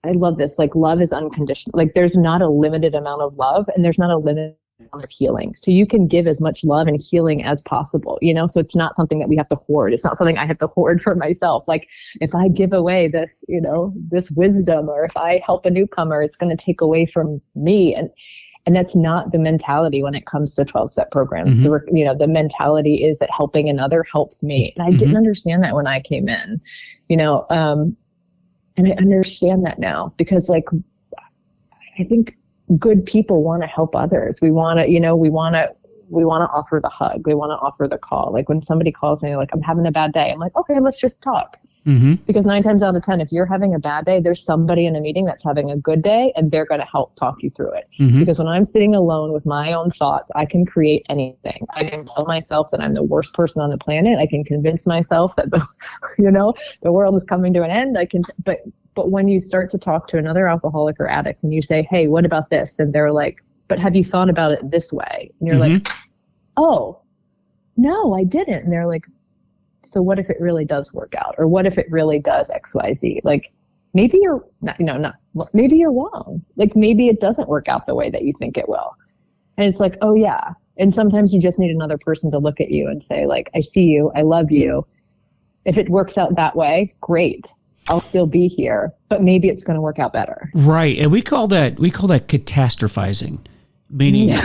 I love this. Like, love is unconditional. Like, there's not a limited amount of love, and there's not a limited amount of healing. So you can give as much love and healing as possible, so it's not something that we have to hoard. It's not something I have to hoard for myself. Like, if I give away this, this wisdom, or if I help a newcomer, it's going to take away from me. And that's not the mentality when it comes to 12-step programs. The mentality is that helping another helps me. And I didn't understand that when I came in, and I understand that now, because like, I think good people want to help others. We want to, we want to offer the hug. We want to offer the call. Like, when somebody calls me, like, I'm having a bad day, I'm like, okay, let's just talk. Because 9 times out of 10, if you're having a bad day, there's somebody in a meeting that's having a good day, and they're going to help talk you through it. Because when I'm sitting alone with my own thoughts, I can create anything. I can tell myself that I'm the worst person on the planet. I can convince myself that the world is coming to an end. But when you start to talk to another alcoholic or addict and you say, hey, what about this? And they're like, but have you thought about it this way? And you're like, oh, no, I didn't. And they're like, so what if it really does work out? Or what if it really does X, Y, Z? Like, maybe you're maybe you're wrong. Like, maybe it doesn't work out the way that you think it will. And it's like, oh yeah. And sometimes you just need another person to look at you and say, like, I see you. I love you. If it works out that way, great. I'll still be here, but maybe it's going to work out better. Right. And we call that catastrophizing, meaning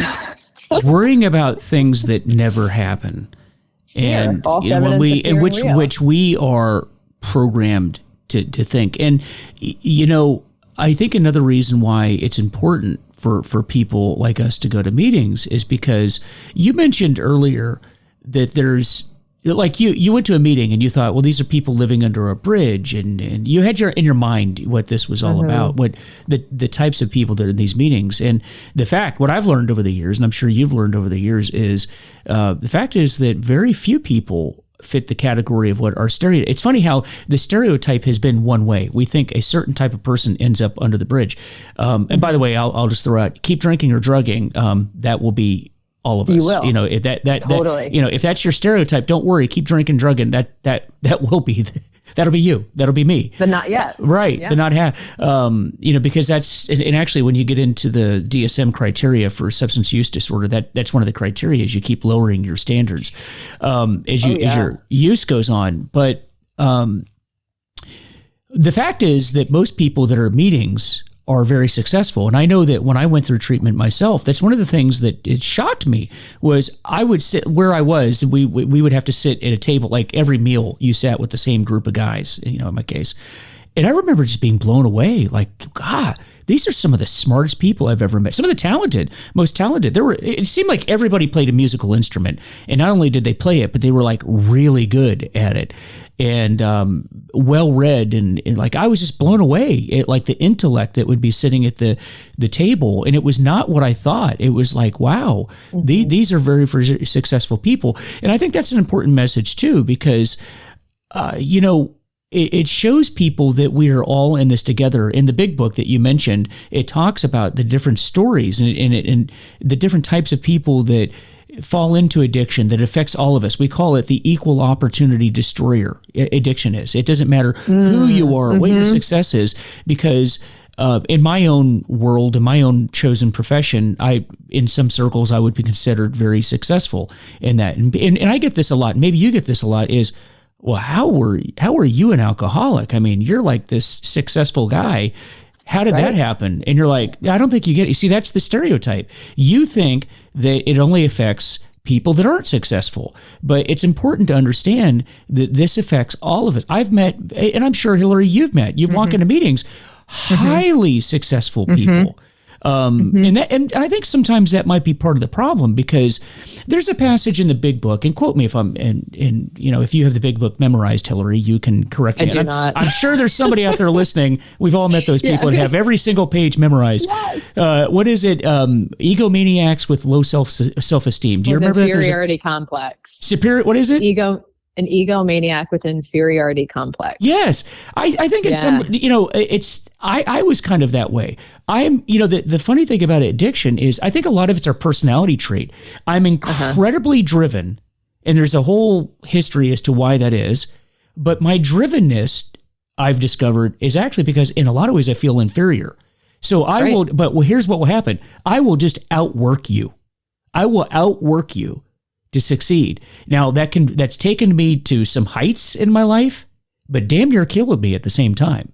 worrying about things that never happen. And which we are programmed to think. And, I think another reason why it's important for people like us to go to meetings is because you mentioned earlier that there's, like, you went to a meeting and you thought, well, these are people living under a bridge, and you had in your mind what this was all about, what the types of people that are in these meetings. And what I've learned over the years, and I'm sure you've learned over the years, is the fact is that very few people fit the category of what our stereotype. It's funny how the stereotype has been one way. We think a certain type of person ends up under the bridge. And by the way, I'll just throw out, keep drinking or drugging. That will be all of us. You will. If Totally. if that's your stereotype, don't worry, keep drinking, drugging. That will be, that'll be you. That'll be me. The not yet. Right. Yeah. The not have, because that's, and actually when you get into the DSM criteria for substance use disorder, that's one of the criteria is you keep lowering your standards, as your use goes on. But, the fact is that most people that are at meetings are very successful. And I know that when I went through treatment myself, that's one of the things that it shocked me was I would sit where I was. We would have to sit at a table, like every meal you sat with the same group of guys, in my case. And I remember just being blown away. Like, God, these are some of the smartest people I've ever met. Some of the most talented. It seemed like everybody played a musical instrument. And not only did they play it, but they were like really good at it. And well-read. And like, I was just blown away at like the intellect that would be sitting at the table. And it was not what I thought. It was like, wow, these are very, very successful people. And I think that's an important message too, because, it shows people that we are all in this together. In the big book that you mentioned, it talks about the different stories and the different types of people that fall into addiction that affects all of us. We call it the equal opportunity destroyer. Addiction is. It doesn't matter who you are, what your success is, because in my own world, in my own chosen profession, in some circles, I would be considered very successful in that. And I get this a lot. Maybe you get this a lot. Is, well, how were you an alcoholic? I mean, you're like this successful guy. How did that happen? And you're like, I don't think you get it. You see, that's the stereotype. You think that it only affects people that aren't successful. But it's important to understand that this affects all of us. I've met, and I'm sure, Hilary, you've walked into meetings, highly successful people. And I think sometimes that might be part of the problem, because there's a passage in the big book, and quote me if I'm, and if you have the big book memerized, Hilary, you can correct me. I do not. I'm sure there's somebody out there listening. We've all met those people that have every single page memorized. Yes. What is it? Egomaniacs with low self-esteem. Do you remember that? Inferiority complex. What is it? an egomaniac with an inferiority complex. Yes. I think it's some, I was kind of that way. The funny thing about addiction is I think a lot of it's our personality trait. I'm incredibly driven, and there's a whole history as to why that is. But my drivenness, I've discovered, is actually because in a lot of ways I feel inferior. So here's what will happen. I will just outwork you. I will outwork you to succeed. Now that's taken me to some heights in my life, but damn near killed me at the same time.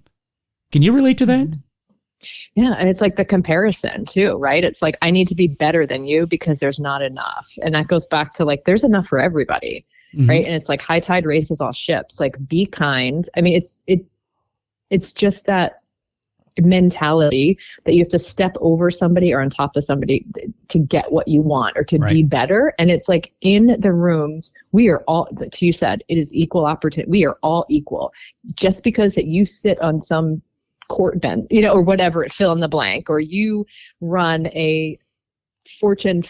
Can you relate to that? Yeah. And it's like the comparison too, right? It's like, I need to be better than you because there's not enough. And that goes back to like, there's enough for everybody. Mm-hmm. Right. And it's like high tide raises all ships. Like, be kind. I mean, it's just that mentality that you have to step over somebody or on top of somebody to get what you want or to be better. And it's like, in the rooms, we are all, you said, it is equal opportunity. We are all equal. Just because that you sit on some court bench, or whatever, fill in the blank, or you run a Fortune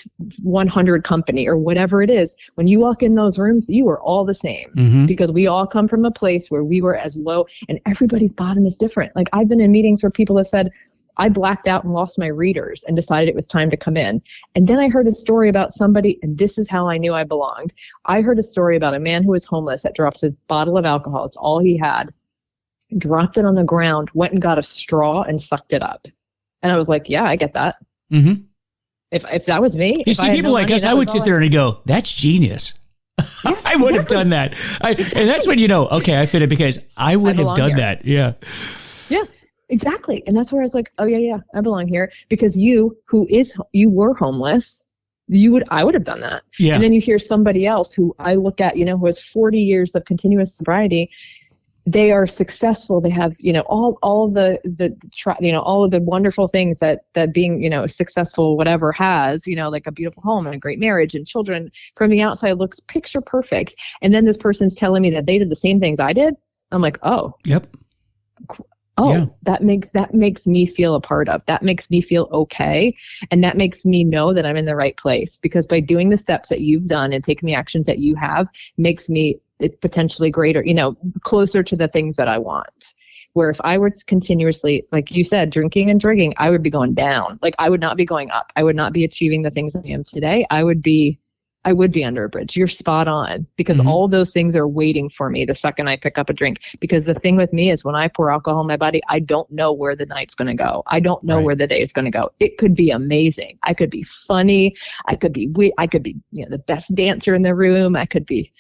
100 company or whatever it is, when you walk in those rooms, you are all the same, because we all come from a place where we were as low, and everybody's bottom is different. Like, I've been in meetings where people have said, I blacked out and lost my readers and decided it was time to come in. And then I heard a story about somebody, and this is how I knew I belonged. I heard a story about a man who was homeless that drops his bottle of alcohol. It's all he had. Dropped it on the ground, went and got a straw and sucked it up. And I was like, yeah, I get that. Mm-hmm. If that was me, you see, people like us, I would sit there and go, "That's genius." Yeah, I would have done that, and that's when okay, I fit it because I would have done that. Yeah, yeah, exactly. And that's where I was like, "Oh yeah, I belong here," because you were homeless. I would have done that. Yeah. And then you hear somebody else who I look at, who has 40 years of continuous sobriety. They are successful. They have, all of the wonderful things that being, successful, whatever has, like a beautiful home and a great marriage and children. From the outside looks picture perfect. And then this person's telling me that they did the same things I did. I'm like, oh, yep. Oh, yeah. that makes me feel a part of. That makes me feel okay. And that makes me know that I'm in the right place, because by doing the steps that you've done and taking the actions that you have makes me potentially greater, closer to the things that I want. Where if I were continuously, like you said, drinking and drinking, I would be going down. Like, I would not be going up. I would not be achieving the things I am today. I would be under a bridge. You're spot on, because all those things are waiting for me the second I pick up a drink. Because the thing with me is, when I pour alcohol in my body, I don't know where the night's going to go. I don't know where the day is going to go. It could be amazing. I could be funny. I could be the best dancer in the room. I could be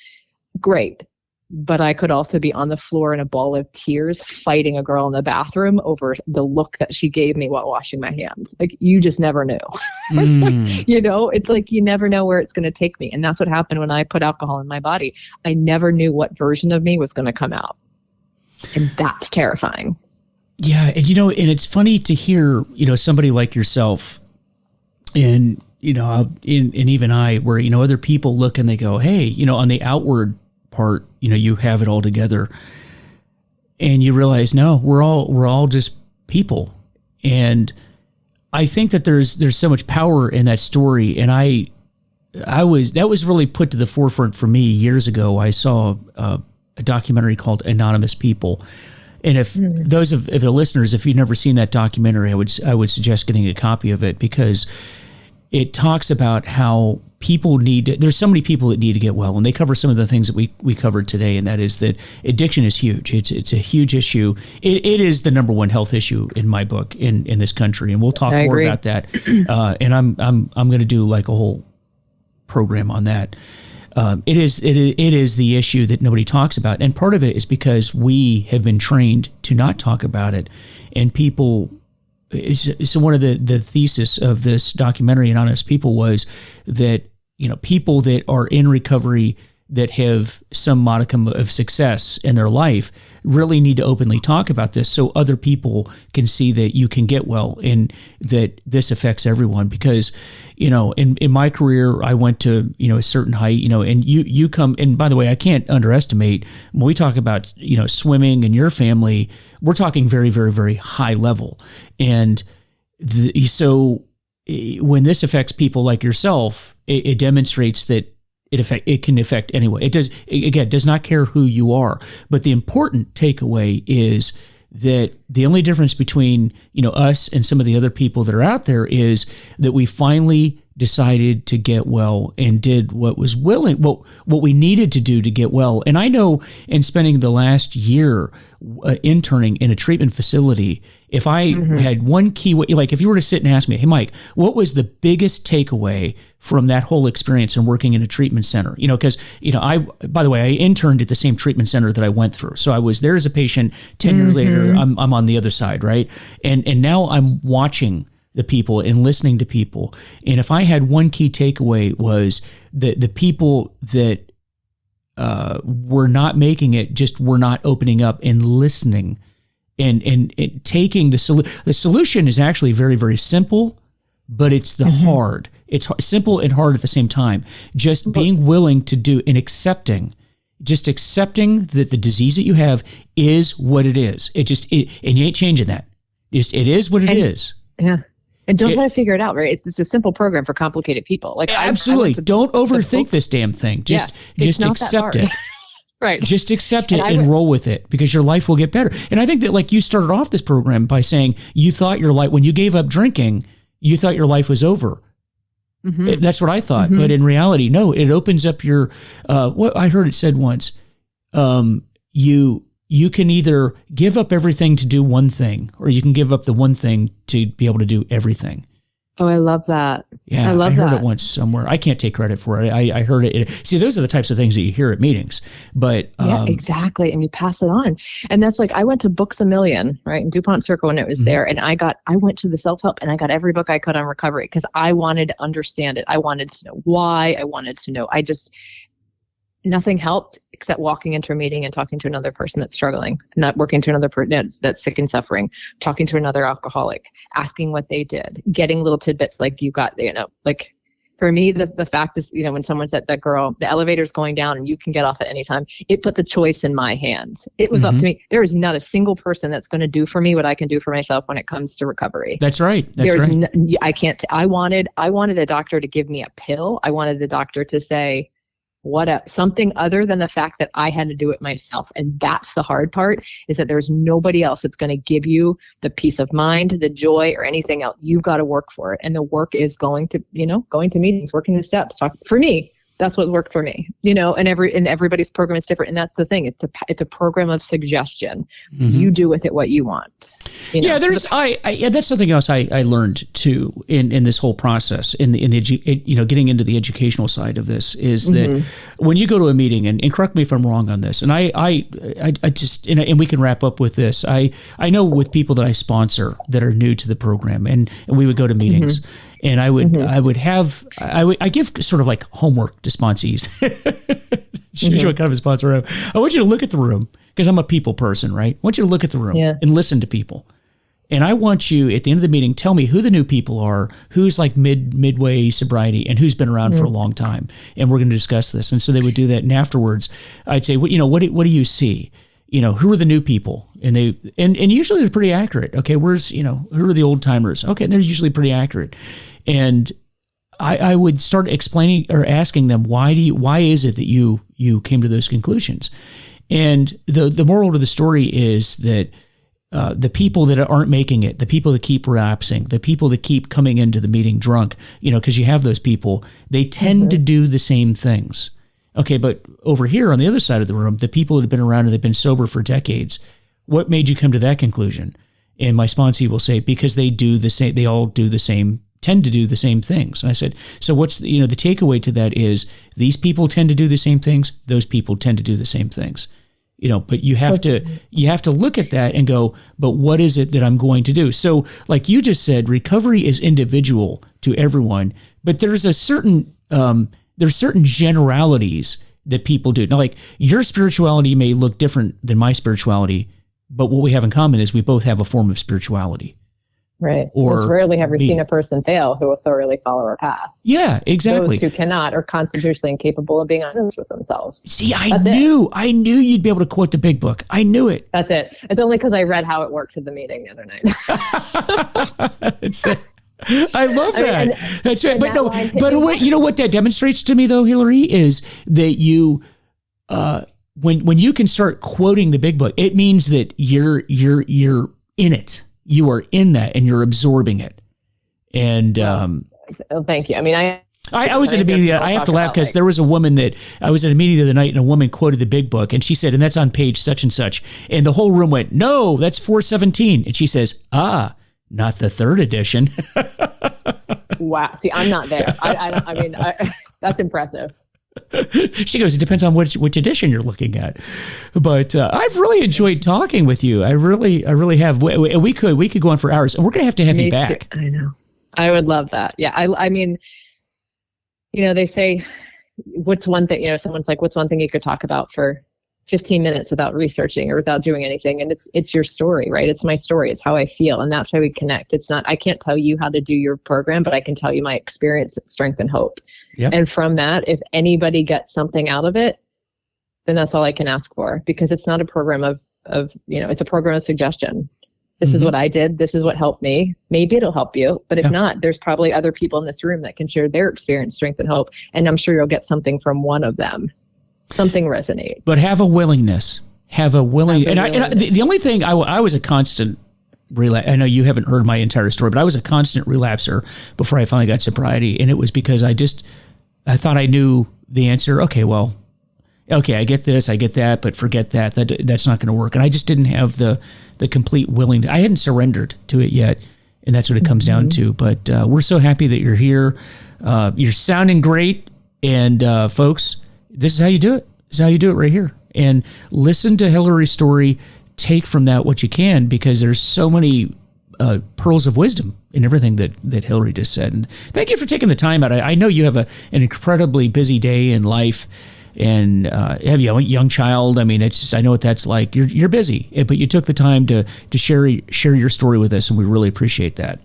great. But I could also be on the floor in a ball of tears fighting a girl in the bathroom over the look that she gave me while washing my hands. Like, you just never knew. It's like, you never know where it's going to take me. And that's what happened when I put alcohol in my body. I never knew what version of me was going to come out. And that's terrifying. Yeah. And, and it's funny to hear, somebody like yourself and, and even I, where, other people look and they go, hey, on the outward part, you have it all together, and you realize, no, we're all just people. And I think that there's so much power in that story. And that was really put to the forefront for me years ago. I saw a documentary called Anonymous People. And if those of the listeners, if you've never seen that documentary, I would suggest getting a copy of it, because it talks about how there's so many people that need to get well, and they cover some of the things that we covered today, and that is that addiction is huge. It's a huge issue. It is the number one health issue in my book in this country, and we'll talk more about that. And I'm going to do like a whole program on that. It is the issue that nobody talks about, and part of it is because we have been trained to not talk about it, and people. So one of the thesis of this documentary, Anonymous People, was that people that are in recovery that have some modicum of success in their life really need to openly talk about this, so other people can see that you can get well and that this affects everyone. Because in my career, I went to a certain height, and you come. And by the way, I can't underestimate when we talk about swimming and your family. We're talking very, very, very high level. And so when this affects people like yourself, it demonstrates that it can affect anyway. It does not care who you are. But the important takeaway is that the only difference between, us and some of the other people that are out there is that we finally decided to get well and did what we needed to do to get well. And I know in spending the last year interning in a treatment facility, if I had one key, like if you were to sit and ask me, hey, Mike, what was the biggest takeaway from that whole experience in working in a treatment center? Because, by the way, I interned at the same treatment center that I went through. So I was there as a patient. 10 years later, I'm on the other side, right? And now I'm watching the people and listening to people. And if I had one key takeaway was that the people that were not making it just were not opening up and listening and taking the solution is actually very, very simple, but it's the hard. It's simple and hard at the same time. Just being willing to do and accepting that the disease that you have is what it is. And you ain't changing that. It is what it is. Yeah. And don't try to figure it out, right? It's a simple program for complicated people. Like absolutely. Don't overthink this damn thing. Just accept it. Right. Just accept it and roll with it because your life will get better. And I think that like you started off this program by saying you thought your life, when you gave up drinking, you thought your life was over. That's what I thought. But in reality, no, it opens up your, what I heard it said once, you can either give up everything to do one thing, or you can give up the one thing to be able to do everything. Oh, I love that. Yeah, I heard it once somewhere. I can't take credit for it. I heard it. See, those are the types of things that you hear at meetings. But yeah, exactly. And you pass it on. And that's like, I went to Books A Million, right, in DuPont Circle when it was there. And I went to the self-help and I got every book I could on recovery because I wanted to understand it. I wanted to know why. I wanted to know. Nothing helped except walking into a meeting and talking to another person that's struggling, not working to another person that's sick and suffering, talking to another alcoholic, asking what they did, getting little tidbits like you got, like for me, the fact is, when someone said that girl, the elevator's going down and you can get off at any time, it put the choice in my hands. It was up to me. There is not a single person that's going to do for me what I can do for myself when it comes to recovery. That's right. I can't, I wanted a doctor to give me a pill. I wanted the doctor to say, something other than the fact that I had to do it myself. And that's the hard part, is that there's nobody else that's going to give you the peace of mind, the joy, or anything else. You've got to work for it. And the work is going to meetings, working the steps. For me, that's what worked for me, and everybody's program is different. And that's the thing. It's a program of suggestion. You do with it what you want. Yeah, that's something else I learned too in this whole process in getting into the educational side of this is that when you go to a meeting and correct me if I'm wrong on this, and I just and we can wrap up with this. I know with people that I sponsor that are new to the program and we would go to meetings. And I give sort of like homework to sponsees. Show what kind of a sponsor I am. I want you to look at the room because I'm a people person, right? I want you to look at the room and listen to people. And I want you at the end of the meeting, tell me who the new people are, who's like midway sobriety and who's been around for a long time. And we're going to discuss this. And so they would do that. And afterwards I'd say, what do you see? Who are the new people? And and usually they're pretty accurate. Okay. Who are the old timers? Okay. And they're usually pretty accurate. And I would start explaining or asking them, why is it that you came to those conclusions? And the moral of the story is that the people that aren't making it, the people that keep relapsing, the people that keep coming into the meeting drunk, because you have those people, they tend to do the same things. Okay, but over here on the other side of the room, the people that have been around and they've been sober for decades, what made you come to that conclusion? And my sponsee will say, because they do the same, they all do the same, tend to do the same things. And I said, so what's, the takeaway to that is these people tend to do the same things. Those people tend to do the same things, but you have to look at that and go, but what is it that I'm going to do? So like you just said, recovery is individual to everyone, but there's certain generalities that people do. Now, like your spirituality may look different than my spirituality, but what we have in common is we both have a form of spirituality. Right. Or rarely have we seen a person fail who will thoroughly follow our path. Yeah, exactly. Those who cannot are constitutionally incapable of being honest with themselves. See, I knew you'd be able to quote the big book. I knew it. That's it. It's only because I read How It Works at the meeting the other night. I love that. And, that's right. But that no, but what, you know what that demonstrates to me though, Hilary, is that you, when you can start quoting the big book, it means that you're in it. You are in that and you're absorbing it. And, thank you. I mean, I was at a meeting. I have to laugh because there was a woman that I was at a meeting the other night, and a woman quoted the big book, and she said, "And that's on page such and such." And the whole room went, "No, that's 417." And she says, "Ah, not the third edition." Wow. See, I'm not there. I mean, that's impressive. She goes, "It depends on which edition you're looking at." But I've really enjoyed talking with you. I really have. We could go on for hours, and we're going to have you back. Too. I know. I would love that. Yeah. I mean, you know, they say, what's one thing, you know, someone's like, what's one thing you could talk about for 15 minutes without researching or without doing anything? And it's your story, right? It's my story. It's how I feel. And that's how we connect. It's not, I can't tell you how to do your program, but I can tell you my experience, strength, and hope. Yep. And from that, if anybody gets something out of it, then that's all I can ask for, because it's not a program of, you know, it's a program of suggestion. This is what I did. This is what helped me. Maybe it'll help you. But if not, there's probably other people in this room that can share their experience, strength, and hope. And I'm sure you'll get something from one of them. Something resonates. But have a willingness. And the only thing, I was a constant relapse. I know you haven't heard my entire story, but I was a constant relapser before I finally got sobriety. And it was because I thought I knew the answer. Okay, I get this, I get that, but forget that. That's not going to work. And I just didn't have the complete willingness. I hadn't surrendered to it yet, and that's what it comes down to. But we're so happy that you're here. You're sounding great, and folks, this is how you do it. This is how you do it right here. And listen to Hilary's story. Take from that what you can, because there's so many pearls of wisdom in everything that Hilary just said. And thank you for taking the time out. I know you have an incredibly busy day in life. And have you a young child? I mean, I know what that's like. You're busy, but you took the time to share your story with us, and we really appreciate that.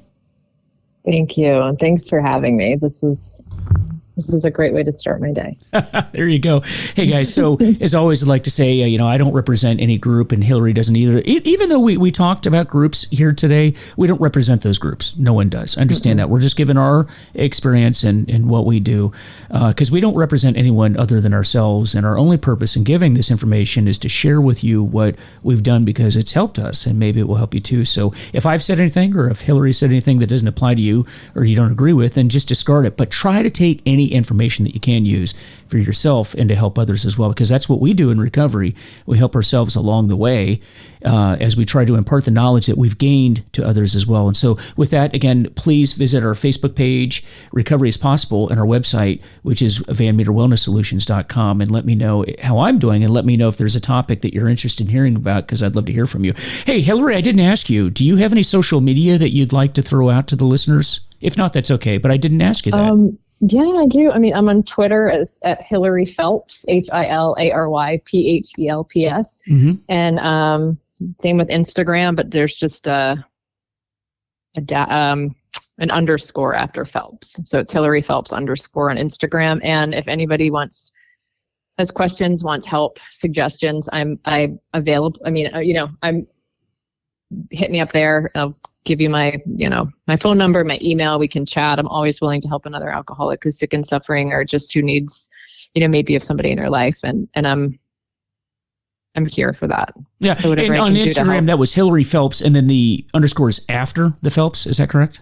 Thank you, and thanks for having me. This is a great way to start my day. There you go. Hey guys, so as always, I'd like to say, I don't represent any group, and Hilary doesn't either. Even though we talked about groups here today, we don't represent those groups. No one does. Understand that. We're just giving our experience and what we do, because we don't represent anyone other than ourselves. And our only purpose in giving this information is to share with you what we've done, because it's helped us, and maybe it will help you too. So if I've said anything, or if Hilary said anything that doesn't apply to you or you don't agree with, then just discard it. But try to take any information that you can use for yourself and to help others as well, because that's what we do in recovery. We help ourselves along the way as we try to impart the knowledge that we've gained to others as well. And so with that, again, please visit our Facebook page, Recovery is Possible, and our website, which is vanmeterwellnesssolutions.com, and let me know how I'm doing, and let me know if there's a topic that you're interested in hearing about, because I'd love to hear from you. Hey, Hilary, I didn't ask you, do you have any social media that you'd like to throw out to the listeners? If not, that's okay, but I didn't ask you that. Yeah, I do. I mean, I'm on Twitter at Hilary Phelps, HILARY PHELPS. And same with Instagram, but there's just an underscore after Phelps. So it's Hilary Phelps _ on Instagram. And if anybody has questions, wants help, suggestions, I'm available. I mean, hit me up there. I'll give you my phone number, my email. We can chat. I'm always willing to help another alcoholic who's sick and suffering, or just who needs, maybe of somebody in their life. And I'm here for that. Yeah. So and on Instagram, that was Hilary Phelps, and then the underscore is after the Phelps. Is that correct?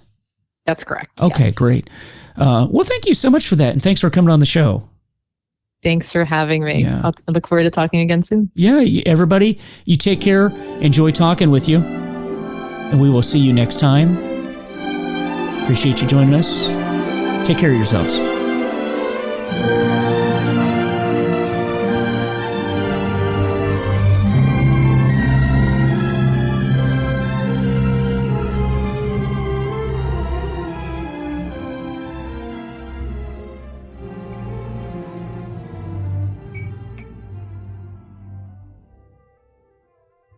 That's correct. Okay, yes. Great. Well, thank you so much for that. And thanks for coming on the show. Thanks for having me. Yeah. I look forward to talking again soon. Yeah. Everybody, you take care. Enjoy talking with you. And we will see you next time. Appreciate you joining us. Take care of yourselves.